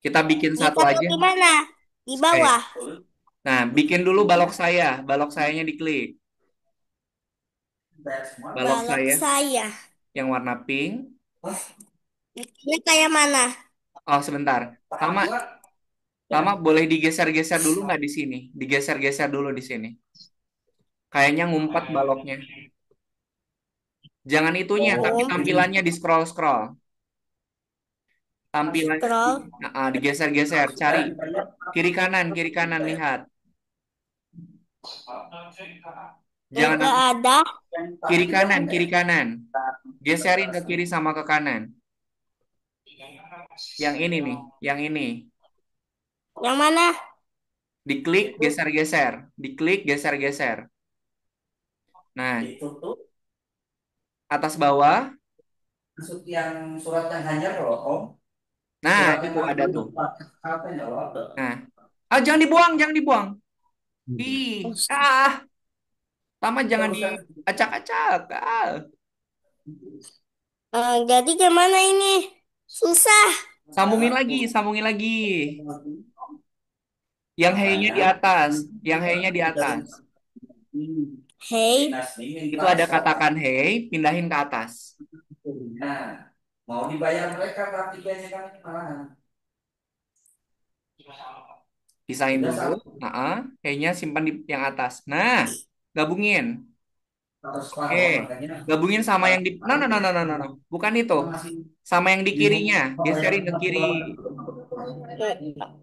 Kita bikin satu Ditaruh aja. di mana? Di Kayak, bawah. nah, bikin dulu balok saya. Balok sayanya diklik. Balok Balok saya saya. yang warna pink. Ini kayak mana? Oh, sebentar. Tama, Tama boleh digeser-geser dulu nggak di sini? Digeser-geser dulu di sini. Kayaknya ngumpet baloknya. Jangan itunya, tapi Oh, tampilannya di scroll-scroll. Tampilannya scroll. digeser-geser. Cari kiri kanan, lihat. Jangan Enggak atas ada. kiri kanan. Geserin ke kiri sama ke kanan. Yang ini nih, yang ini. Yang mana? Diklik, geser-geser. Diklik, geser-geser. Nah, itu tuh atas bawah. maksud yang surat yang hanyar loh, Om. Nah, Surat yang itu ada aku tuh. apa ya loh? Nah, ah jangan dibuang, jangan dibuang. Ih, ah, Tama jangan Terusan diacak-acak. Ah. Jadi gimana ini? Susah. Sambungin lagi, sambungin lagi. Yang he-nya di makanya atas, yang he-nya di atas. Hey, Dinas ini Itu minta ada SOA. katakan hey, pindahin ke atas. Nah, mau dibayar mereka tapi kayaknya kan malahan. Pisahin Udah dulu. sama Nah, he-nya simpan di yang atas. Nah, gabungin. atau Oke. separuh makanya Gabungin sama yang di no no no no no no no. Bukan itu. kita masih Sama yang di bingung kirinya. pembayaran Geserin ke kiri.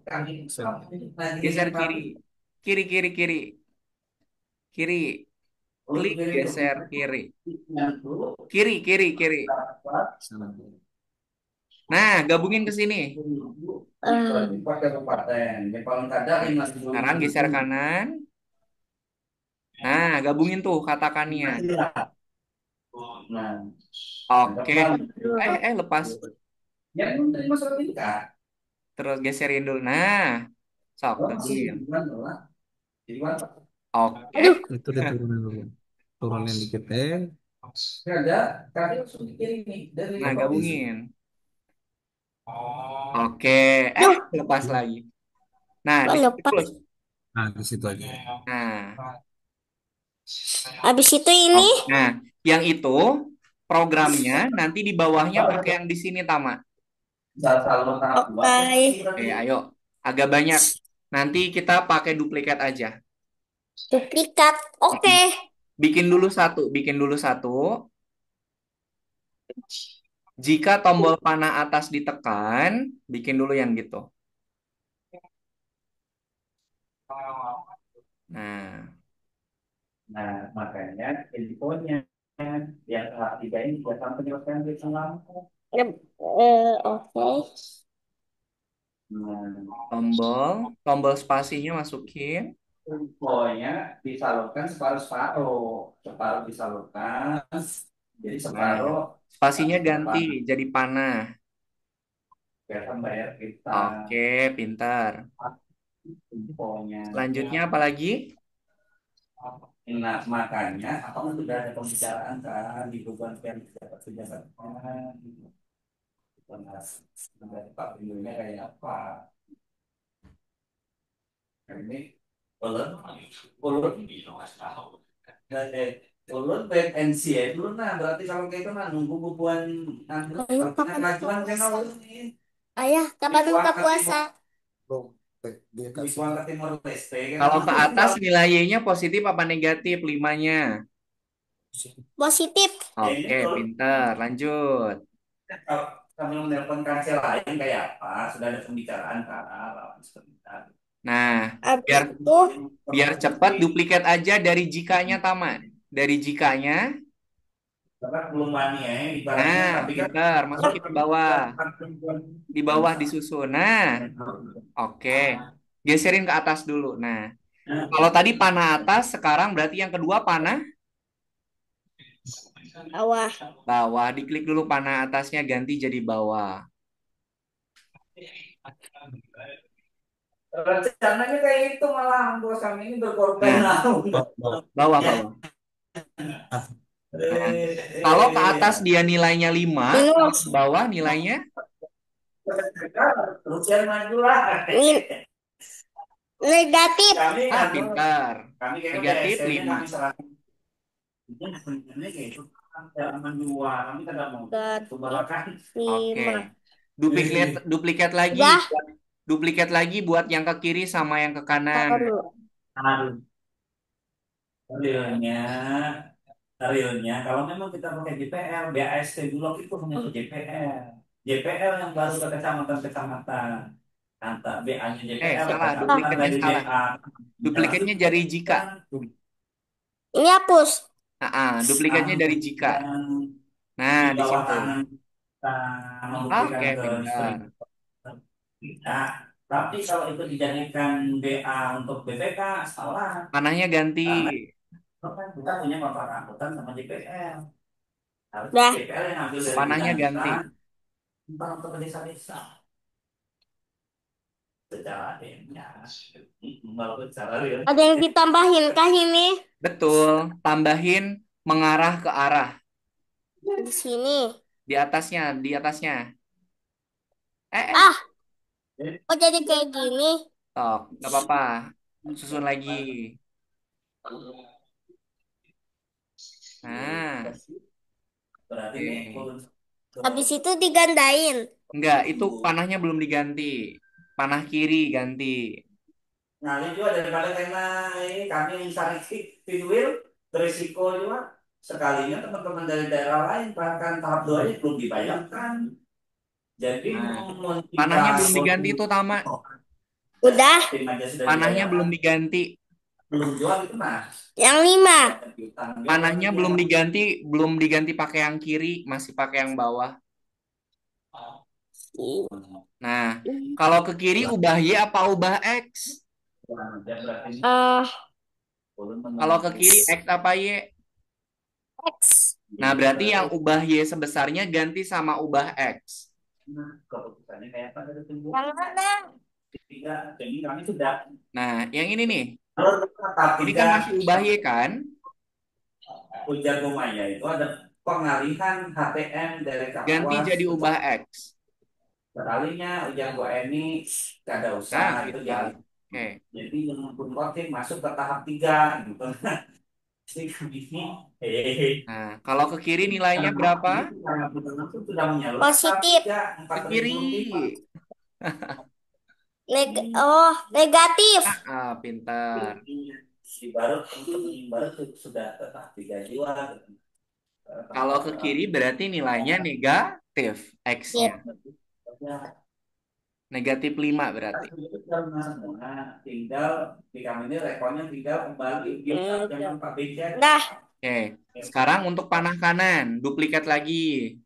kami lagi Geser kami kiri. Kiri kiri kiri. Kiri. untuk Klik diri untuk geser kiri. yang dulu Kiri kiri kiri. dapat Nah, gabungin ke sini. pakai kabupaten yang paling kadang Nah, 5.000 sekarang geser kanan. Nah, gabungin tuh katakannya. nah Oke. anggaplah Lepas. yang belum terima surat ini kan Terus geserin dulu. Nah, sok masih gabungin. di mana Oke. aduh, Itu diturunin dulu. Turunin dikit ada kami langsung dikirim nih dari Nah, provinsi. gabungin. Oke. aduh, Lepas lagi. Nah, kok di situ lepas. terus. Nah, di situ aja. Nah, Habis itu ini, oke. Nah, yang itu programnya nanti di bawahnya pakai yang di sini, Tama. Misal kalau tahap dua kan oke, Ayo. Agak banyak. Nanti kita pakai duplikat aja. duplikat. Oke, Bikin dulu satu, bikin dulu satu. Jika tombol panah atas ditekan, bikin dulu yang gitu. Nah, nah makanya infonya yang tahap tiga ini biasa penyelesaian dari lama. oke. Nah, tombol spasinya masukin. infonya disalurkan separuh-separuh, separuh disalurkan, jadi Nah, separuh spasinya ganti depan jadi panah. biasa bayar kita Oke, pintar. infonya. Selanjutnya apa lagi? Nah, makanya apa sudah ada pembicaraan kan di beban yang dapat pejabat bahas dari Pak Bendunnya kayak apa. Ini ulun ulun ulun wait and see ya dulu. Nah berarti kalau kayak itu nah nunggu bubuan nanti Ayo, kalau kapan buka kerajuan kan puasa? ulun nih Ayah, kapan buka puasa? Visual ke Timor Leste kan Kalau ke atas ulun. nilai Y-nya positif apa negatif? 5-nya. Positif. Ya ini Oke, ulun pinter. Lanjut. kalau kami menelpon kansel lain kayak apa sudah ada pembicaraan lawan sebentar. Nah, Habis biar itu, biar cepat duplikat aja dari jikanya Tama. Dari jikanya. karena belum mani ya ibaratnya Nah, tapi kan pinter. Masukin di bawah. Di bawah disusun. Nah, oke. Geserin ke atas dulu. Nah, kalau tadi panah atas, sekarang berarti yang kedua panah bawah. bawah. Diklik dulu panah atasnya, ganti jadi bawah. rencananya kayak itu malah bos kami ini berkorban Nah, bawah, ya bawah. Nah, kalau ke atas dia nilainya 5, kalau Minus. ke bawah nilainya, Rupiah maju lah Min- negatif. kami pintar. kami kayaknya Negatif BSN-nya 5. kami serahkan ini kayak itu aman dua kami tidak mau Negatif sumberkan. Oke. 5. Duplikat duplikat lagi. Udah, Duplikat lagi buat yang ke kiri sama yang ke kanan. taruh dulu. Aduh, realnya realnya kalau memang kita pakai JPL BAST Bulog itu hanya ke JPL JPL yang baru ke kecamatan-kecamatan antar BA-nya JPL ke Salah. kecamatan Duplikatnya dari salah. BA Duplikatnya dari jika. Ini hapus. Duplikatnya dari jika. yang Nah, di di bawah situ. kanan kita membuktikan Oke, ke pintar. distributor kita. Tapi kalau itu dijadikan BA untuk BPK salah Panahnya ganti. karena kan kita punya kontrak angkutan sama JPL. Harus Udah, JPL yang ambil dari Panahnya kita ganti. entah untuk ke desa-desa secara akhirnya walaupun secara real ada yang ditambahin kah ini? Betul. Tambahin mengarah ke arah. Di sini. Di atasnya, di atasnya. Eh. Ah, kok jadi kayak gini? Stop. Nggak apa-apa. Susun lagi. Nah, berarti ini oke. Habis itu digandain. Enggak, itu panahnya belum diganti. Panah kiri ganti. nah juga daripada karena ini kami mencari pinwheel berisiko juga sekalinya teman-teman dari daerah lain bahkan tahap 2 nya belum dibayarkan jadi Nah, mau kita panahnya belum diganti itu Tama. Udah, tim aja sudah Panahnya belum dibayarkan diganti. belum jual itu nah yang 5. utang dia berarti Panahnya dia belum diganti pakai yang kiri, masih pakai yang bawah. Nah, kalau ke kiri ubah Y apa ubah X? dia berarti Ah, Kalau ke kiri X apa Y? X. Nah, berarti yang ubah Y sebesarnya ganti sama ubah X. nah, keputusannya kayak apa dari tunggu Yang mana? tiga jadi kami sudah Nah, yang ini nih. kalau tetap Ini kan tidak masih ubah Y kan? ujar Gumaya itu ada pengalihan HTM dari Ganti Kapuas jadi ke ubah X. sekalinya ujar gua ini gak ada Nah, usaha itu pintar. jadi Oke. jadi yang mengkonvertin masuk ke tahap 3 gitu jadi kami ini Nah, kalau ke kiri nilainya berapa? karena betul-betul sudah menyalur Positif. Ke kiri. 4.005 Oh, negatif. Pintar. di baru baru sudah ke tahap 3 jiwa Kalau ke kiri berarti nilainya negatif X-nya. Sip. Negatif 5 berarti. Nah, tinggal di kami ini rekornya tinggal kembali dengan Pak BJ. Dah, Oke. Sekarang untuk panah kanan, duplikat lagi.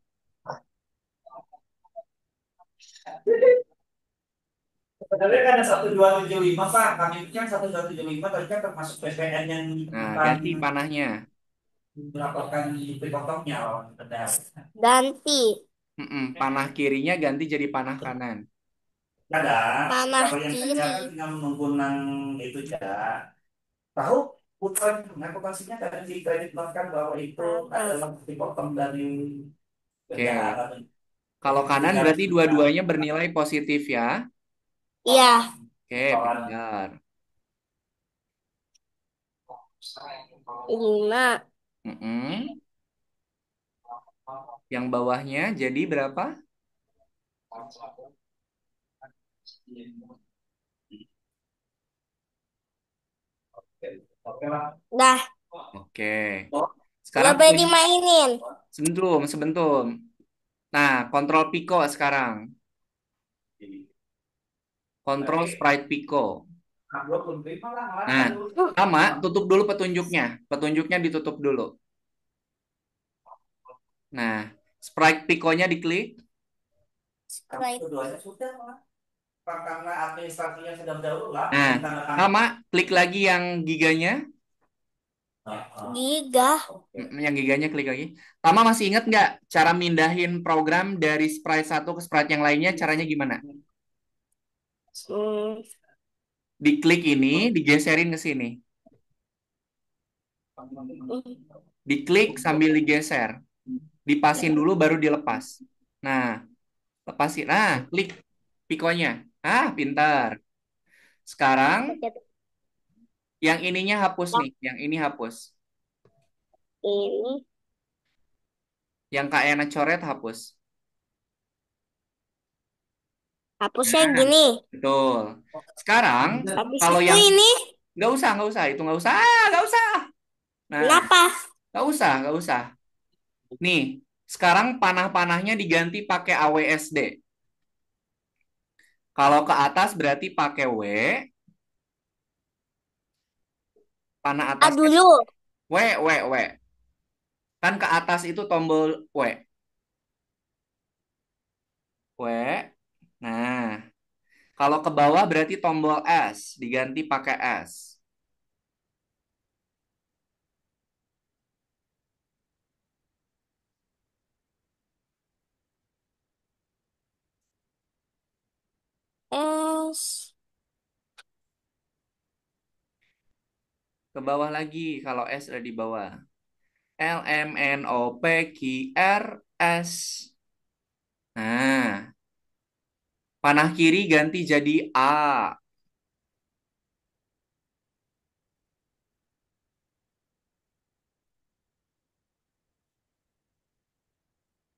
Sebenarnya kan ada 1275 Pak, kami punya 1275 tapi kan termasuk PPN yang Nah, akan ganti panahnya. melaporkan potongnya benar. ganti. Panah kirinya ganti jadi panah kanan. Ada, Panah kalau yang kiri. saya kan tinggal menggunakan itu saja. Tahu putusan reputasinya kan dikreditkan bahwa itu adalah dipotong dari Oke. kejahatan. Kalau kanan berarti dua-duanya bernilai positif ya. Iya. Oke, pintar. 5. Mm-mm. Yang bawahnya jadi berapa? Dah, Oke. nggak Sekarang boleh dimainin. sebentar, sebentar. Nah, kontrol Pico sekarang. Kontrol Sprite Pico. Nah, sama, tutup dulu petunjuknya. Petunjuknya ditutup dulu. Nah, Sprite Pico-nya diklik. Sprite. Keduanya sudah, Pak. Karena administrasinya sudah berdahulu lah. Nah, Ditandatangan. sama, klik lagi yang giganya. Giga. Yang giganya klik lagi. Tama masih ingat nggak cara mindahin program dari sprite satu ke sprite yang lainnya? Caranya gimana? Hmm. Diklik ini, digeserin ke sini. Diklik sambil digeser. Dipasin dulu baru dilepas. Nah, lepasin. Nah, klik pikonya. Ah, pintar. Sekarang yang ininya hapus nih. Yang ini hapus. Ini Yang Kak Ena coret hapus. hapusnya Nah, gini. betul. Sekarang, Habis kalau itu yang ini nggak usah, itu nggak usah, ah, nggak usah. Nah, kenapa? nggak usah, nggak usah. Nih, sekarang panah-panahnya diganti pakai AWSD. Kalau ke atas berarti pakai W, panah A atasnya dulu. W, W, W. Kan ke atas itu tombol W. W. Nah, kalau ke bawah berarti tombol S, diganti pakai S. S. Ke bawah lagi kalau S ada di bawah. L M N O P Q R S. Nah, panah kiri ganti jadi A.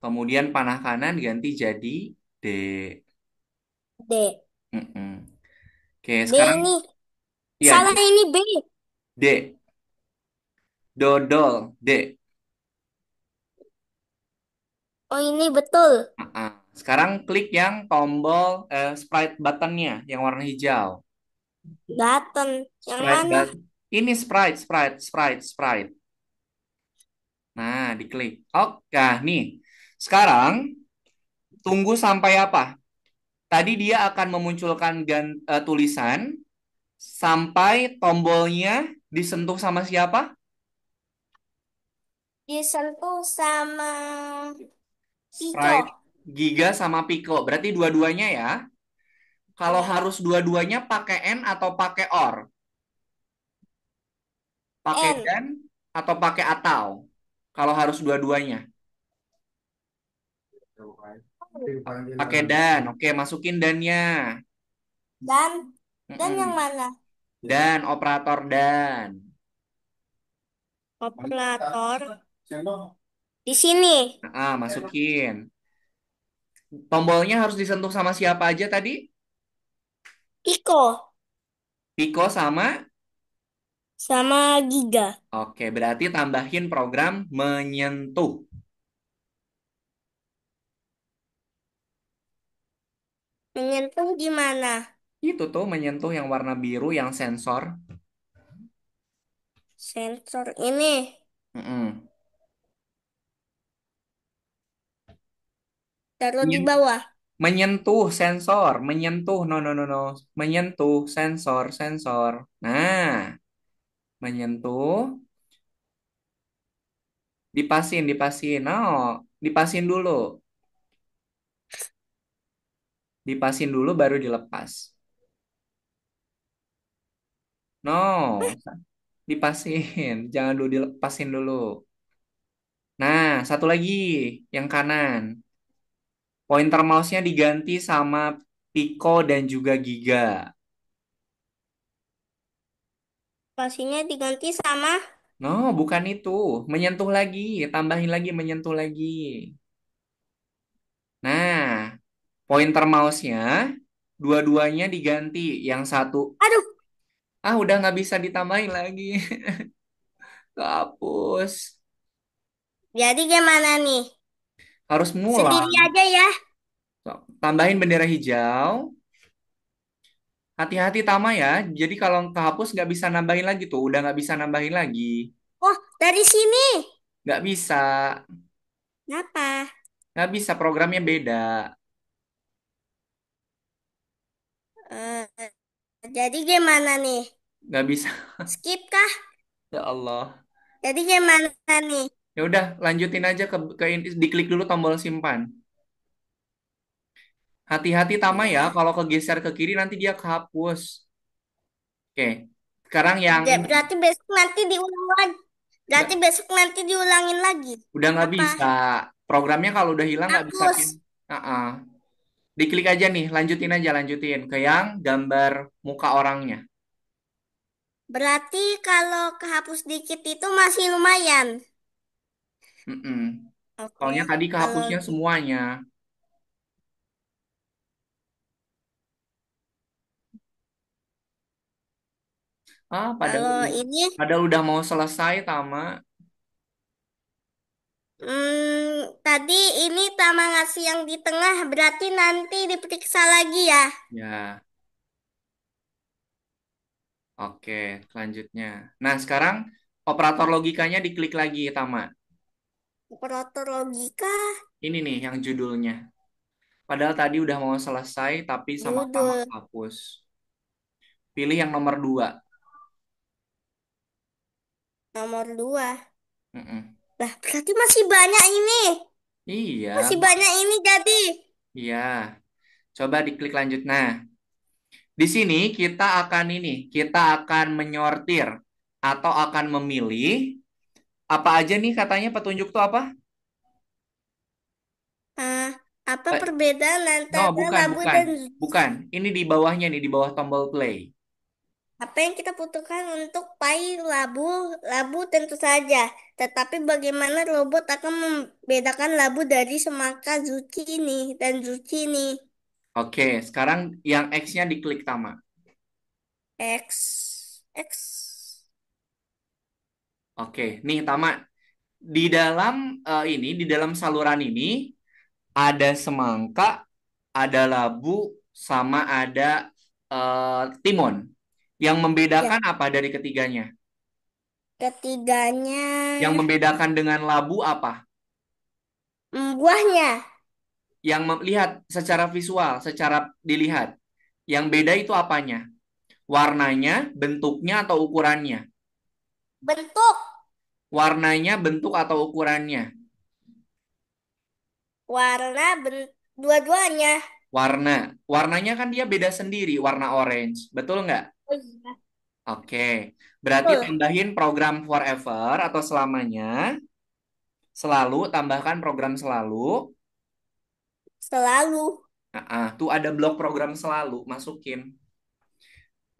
Kemudian panah kanan ganti jadi D. D. Mm-mm. Oke, D sekarang ini. ya Salah ini B. D. Dodol D. Oh ini betul. Ah. Sekarang klik yang tombol sprite buttonnya yang warna hijau. Button. Yang Sprite mana? button. Ini sprite. Nah, diklik. Oke, nih. Sekarang tunggu sampai apa? Tadi dia akan memunculkan tulisan sampai tombolnya disentuh sama siapa? Disentuh sama Pico. Sprite, Giga sama Pico. Berarti dua-duanya ya. Kalau Ya. harus dua-duanya pakai N atau pakai OR? Pakai N. dan atau pakai atau? Kalau harus dua-duanya. Pakai dan. Oke, masukin dannya. Dan. Dan yang Mm-mm. mana? Dan operator dan. Operator. Di sini. Masukin. Tombolnya harus disentuh sama siapa aja tadi? Pico. Pico sama. Sama Giga. Oke, berarti tambahin program menyentuh. Menyentuh gimana? Itu tuh menyentuh yang warna biru yang sensor. Sensor ini. Mm-mm. Taruh di Menyen- bawah. Menyentuh sensor, menyentuh, no, no, no, no, menyentuh sensor, sensor. Nah, menyentuh, dipasin, no, dipasin dulu baru dilepas. No, dipasin, jangan dulu dilepasin dulu. Nah, satu lagi, yang kanan. Pointer mouse-nya diganti sama Pico dan juga Giga. Spasinya diganti sama. No, bukan itu. Menyentuh lagi, tambahin lagi, menyentuh lagi. Nah, pointer mouse-nya dua-duanya diganti. Yang satu, Aduh, udah nggak bisa ditambahin lagi. Kehapus. jadi gimana nih? Harus Sendiri ngulang. aja ya. So, tambahin bendera hijau. Hati-hati Tama ya. Jadi kalau kehapus nggak bisa nambahin lagi tuh. Udah nggak bisa nambahin lagi. Oh, dari sini. Nggak bisa. Kenapa? Nggak bisa. Programnya beda. Eh, jadi gimana nih? Nggak bisa. Skip kah? Ya Allah. Jadi gimana nih? Ya udah, lanjutin aja diklik dulu tombol simpan. Hati-hati Tama ya. Ya. Kalau kegeser ke kiri nanti dia kehapus. Oke. Sekarang yang ini. Berarti besok nanti diulang lagi. Berarti Nggak, besok nanti diulangin lagi. udah nggak Apa? bisa. Programnya kalau udah hilang nggak bisa Hapus. pin. Ah. Diklik aja nih, lanjutin aja, lanjutin ke yang gambar muka orangnya. Berarti kalau kehapus dikit itu masih lumayan. Mm-mm. Oke, Soalnya tadi kalau kehapusnya gitu. semuanya. Padahal Kalau ini, padahal udah mau selesai, Tama. tadi ini Tama ngasih yang di tengah, berarti nanti diperiksa lagi ya. Ya, oke, selanjutnya. Nah, sekarang operator logikanya diklik lagi, Tama. Operator logika, Ini nih yang judulnya. Padahal tadi udah mau selesai, tapi sama-sama judul hapus. Pilih yang nomor 2. nomor 2. Mm-mm. Lah, berarti masih banyak ini. Iya, Masih banyak ini jadi. iya. Coba diklik lanjut. Nah, di sini kita akan menyortir atau akan memilih apa aja nih katanya petunjuk tuh apa? Ah, apa Eh, perbedaan no, antara bukan, labu bukan, dan bukan. Ini di bawahnya nih, di bawah tombol play. apa yang kita butuhkan untuk pai labu? Labu tentu saja. Tetapi bagaimana robot akan membedakan labu dari semangka zucchini dan zucchini? Oke, sekarang yang X-nya diklik Tama. X. Oke, nih Tama, di dalam di dalam saluran ini ada semangka, ada labu, sama ada timun. Yang Ya, membedakan apa dari ketiganya? ketiganya Yang membedakan dengan labu apa? buahnya. Yang melihat secara visual, secara dilihat. Yang beda itu apanya? Warnanya, bentuknya, atau ukurannya? Bentuk Warnanya, bentuk, atau ukurannya? warna dua-duanya. Warna. Warnanya kan dia beda sendiri, warna orange. Betul nggak? Oh iya. Oke. Berarti Betul. tambahin program forever atau selamanya. Selalu, tambahkan program selalu. Selalu. Tuh ada blok program selalu, masukin.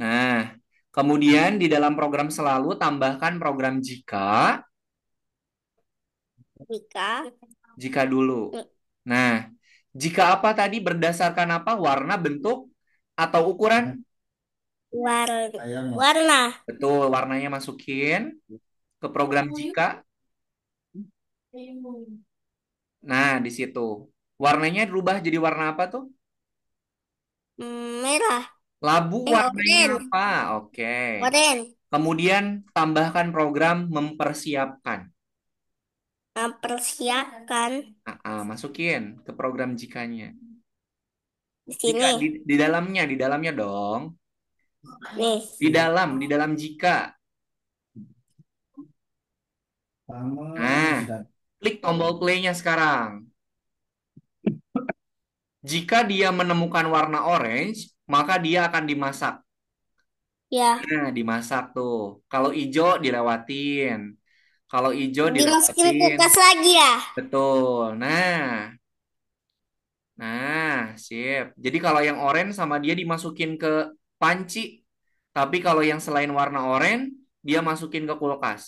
Nah, kemudian di dalam program selalu tambahkan program jika, Jika jika dulu. Nah, jika apa tadi berdasarkan apa? Warna, bentuk, atau ukuran? warna Betul, warnanya masukin ke program jika. Nah, di situ. Warnanya berubah jadi warna apa tuh? merah. Labu warnanya Orange. apa? Oke. Orange. Kemudian tambahkan program mempersiapkan. Mempersiapkan Masukin ke program jikanya. di Jika sini. di dalamnya dong. Nih. Di dalam jika. Nah, klik tombol play-nya sekarang. Jika dia menemukan warna orange, maka dia akan dimasak. Ya, Nah, dimasak tuh. Kalau hijau dilewatin. Kalau hijau dimasukin dilewatin. kulkas lagi ya. Betul. Sip. Jadi kalau yang oranye sama dia dimasukin ke panci. Tapi kalau yang selain warna oranye dia masukin ke kulkas.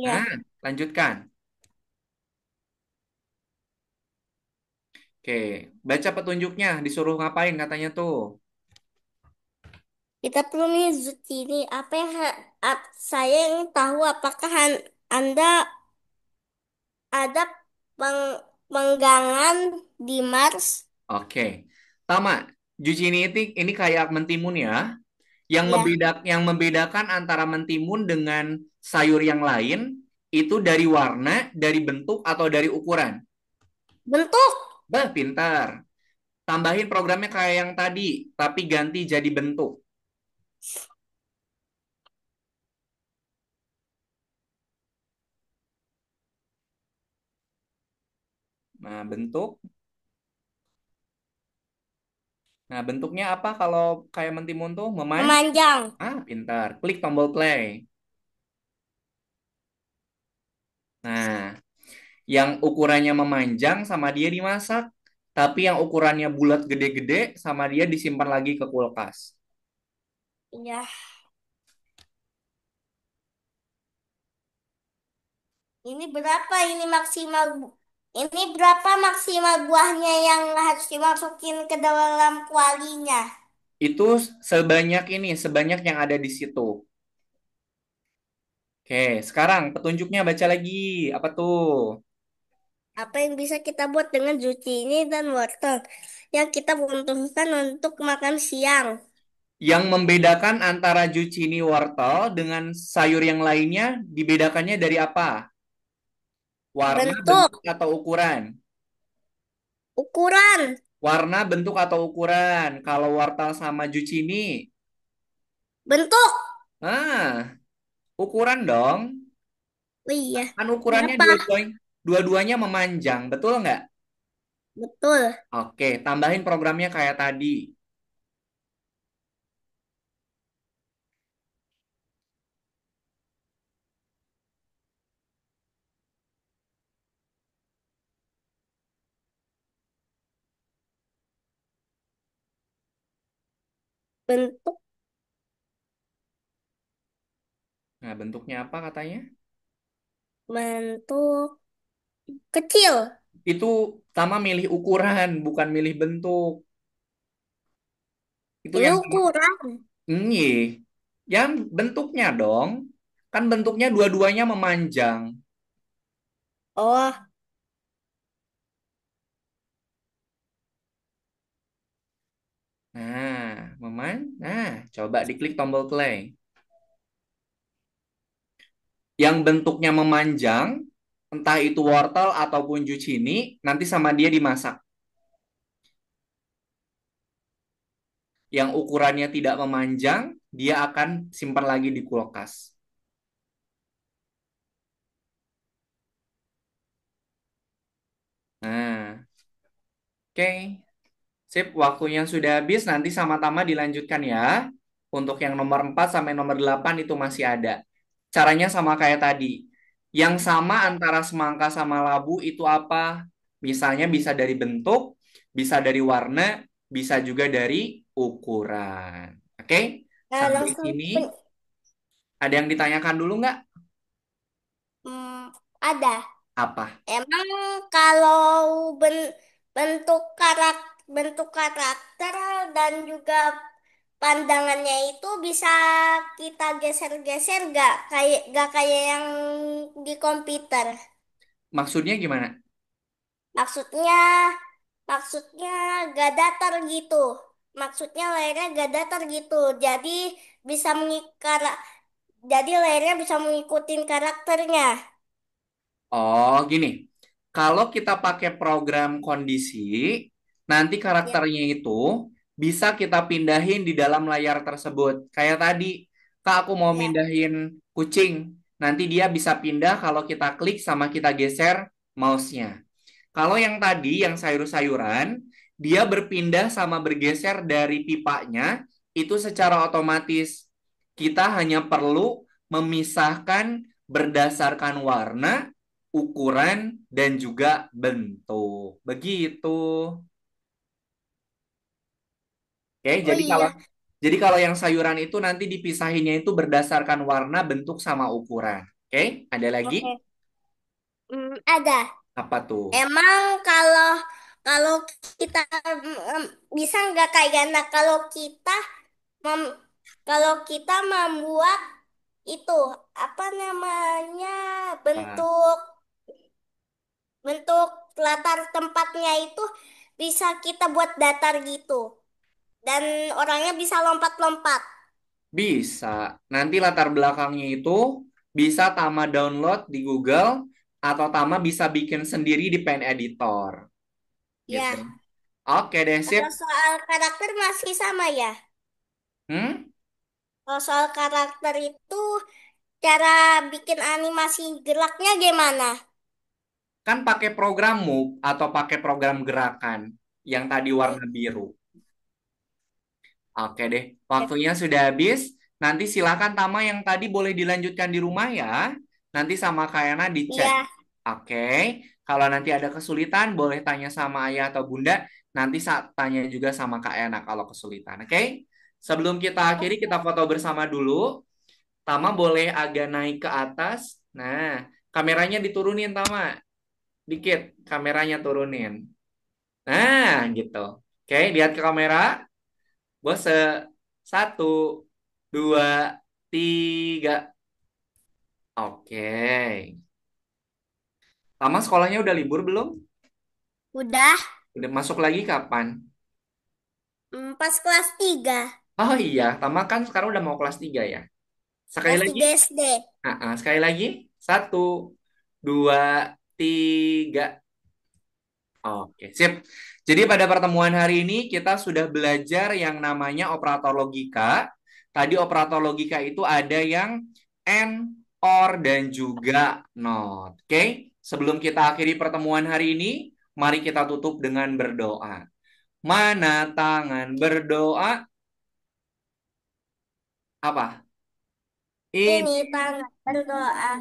Nah, Ya, lanjutkan. Oke, baca petunjuknya, disuruh ngapain katanya tuh. kita perlu nih zucchini. Apa yang saya ingin tahu apakah Anda ada penggangan di Mars? Oke. Tama, ini kayak mentimun ya. Ya, Yang membedakan antara mentimun dengan sayur yang lain itu dari warna, dari bentuk atau dari ukuran. bentuk. Bah, pintar. Tambahin programnya kayak yang tadi, tapi ganti jadi bentuk. Nah, bentuk. Nah, bentuknya apa kalau kayak mentimun tuh? Memanjang. Ah, pintar. Klik tombol play. Nah, yang ukurannya memanjang sama dia dimasak. Tapi yang ukurannya bulat gede-gede sama dia disimpan lagi ke kulkas. Ya, ini berapa ini maksimal? Ini berapa maksimal buahnya yang harus dimasukin ke dalam kualinya? Itu sebanyak yang ada di situ. Oke, sekarang petunjuknya baca lagi. Apa tuh? Apa yang bisa kita buat dengan zucchini dan wortel yang kita butuhkan untuk makan siang? Yang membedakan antara zucchini wortel dengan sayur yang lainnya dibedakannya dari apa? Warna, Bentuk, bentuk, atau ukuran? ukuran, Warna, bentuk, atau ukuran? Kalau wortel sama zucchini, bentuk. ah, ukuran dong. Oh iya, Kan ukurannya berapa? dua-duanya memanjang, betul nggak? Betul. Oke, tambahin programnya kayak tadi. Bentuk, Nah, bentuknya apa katanya? bentuk kecil. Itu sama milih ukuran, bukan milih bentuk. Itu Ini yang ukuran. Iya, yang bentuknya dong. Kan bentuknya dua-duanya memanjang. Oh, Nah, coba diklik tombol play. Yang bentuknya memanjang, entah itu wortel ataupun zucchini, nanti sama dia dimasak. Yang ukurannya tidak memanjang, dia akan simpan lagi di kulkas. Nah, oke. Sip, waktunya sudah habis. Nanti sama-sama dilanjutkan ya. Untuk yang nomor 4 sampai nomor 8 itu masih ada. Caranya sama kayak tadi. Yang sama antara semangka sama labu itu apa? Misalnya bisa dari bentuk, bisa dari warna, bisa juga dari ukuran. Oke? Sampai langsung sini ada yang ditanyakan dulu nggak? ada. Apa? Emang kalau bentuk bentuk karakter dan juga pandangannya itu bisa kita geser-geser gak kayak yang di komputer. Maksudnya gimana? Maksudnya maksudnya gak datar gitu. Maksudnya layarnya gak datar gitu. Bisa mengikar jadi layarnya bisa mengikuti karakternya. Oh, gini. Kalau kita pakai program kondisi, nanti Ya, karakternya itu bisa kita pindahin di dalam layar tersebut. Kayak tadi, Kak, aku mau ya, mindahin kucing. Nanti dia bisa pindah kalau kita klik sama kita geser mouse-nya. Kalau yang tadi, yang sayur-sayuran, dia berpindah sama bergeser dari pipanya, itu secara otomatis. Kita hanya perlu memisahkan berdasarkan warna, ukuran, dan juga bentuk. Begitu. Oke, oh iya. Jadi kalau yang sayuran itu nanti dipisahinnya itu berdasarkan warna, bentuk, sama ukuran. Oke, ada lagi? Oke. Ada. Apa tuh? Emang kalau kalau kita bisa nggak kayak Gana mem- kalau kita membuat itu apa namanya Nah, bentuk bentuk latar tempatnya itu bisa kita buat datar gitu dan orangnya bisa lompat-lompat. bisa. Nanti latar belakangnya itu bisa Tama download di Google atau Tama bisa bikin sendiri di Pen Editor. Gitu. Ya, Oke deh, sip. kalau soal karakter masih sama ya. Hmm? Kalau soal karakter itu cara bikin animasi geraknya gimana? Kan pakai program Move atau pakai program gerakan yang tadi Oh, warna biru. Oke deh, waktunya sudah habis. Nanti silakan Tama yang tadi boleh dilanjutkan di rumah ya. Nanti sama Kayana dicek. iya. Oke, kalau nanti ada kesulitan boleh tanya sama ayah atau bunda. Nanti saat tanya juga sama Kak Yana kalau kesulitan. Oke, sebelum kita akhiri kita foto bersama dulu. Tama boleh agak naik ke atas. Nah, kameranya diturunin Tama. Dikit, kameranya turunin. Nah, gitu. Oke, lihat ke kamera. Bose, satu, dua, tiga. Oke. Tama sekolahnya udah libur belum? Udah, Udah masuk lagi kapan? pas kelas 3, Oh iya, Tama kan sekarang udah mau kelas 3 ya. Sekali kelas lagi. 3 SD. Sekali lagi. Satu, dua, tiga. Oke, sip. Jadi pada pertemuan hari ini kita sudah belajar yang namanya operator logika. Tadi operator logika itu ada yang and, or, dan juga not. Oke, sebelum kita akhiri pertemuan hari ini, mari kita tutup dengan berdoa. Mana tangan berdoa? Apa? Ini Ini. tangan berdoa.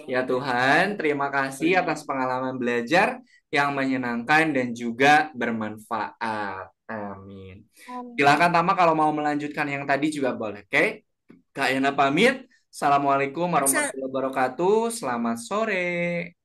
Ya Tuhan, terima kasih atas pengalaman belajar yang menyenangkan dan juga bermanfaat. Amin. Silakan Tama kalau mau melanjutkan yang tadi juga boleh. Oke? Kak Yana pamit. Assalamualaikum Asal warahmatullahi wabarakatuh. Selamat sore.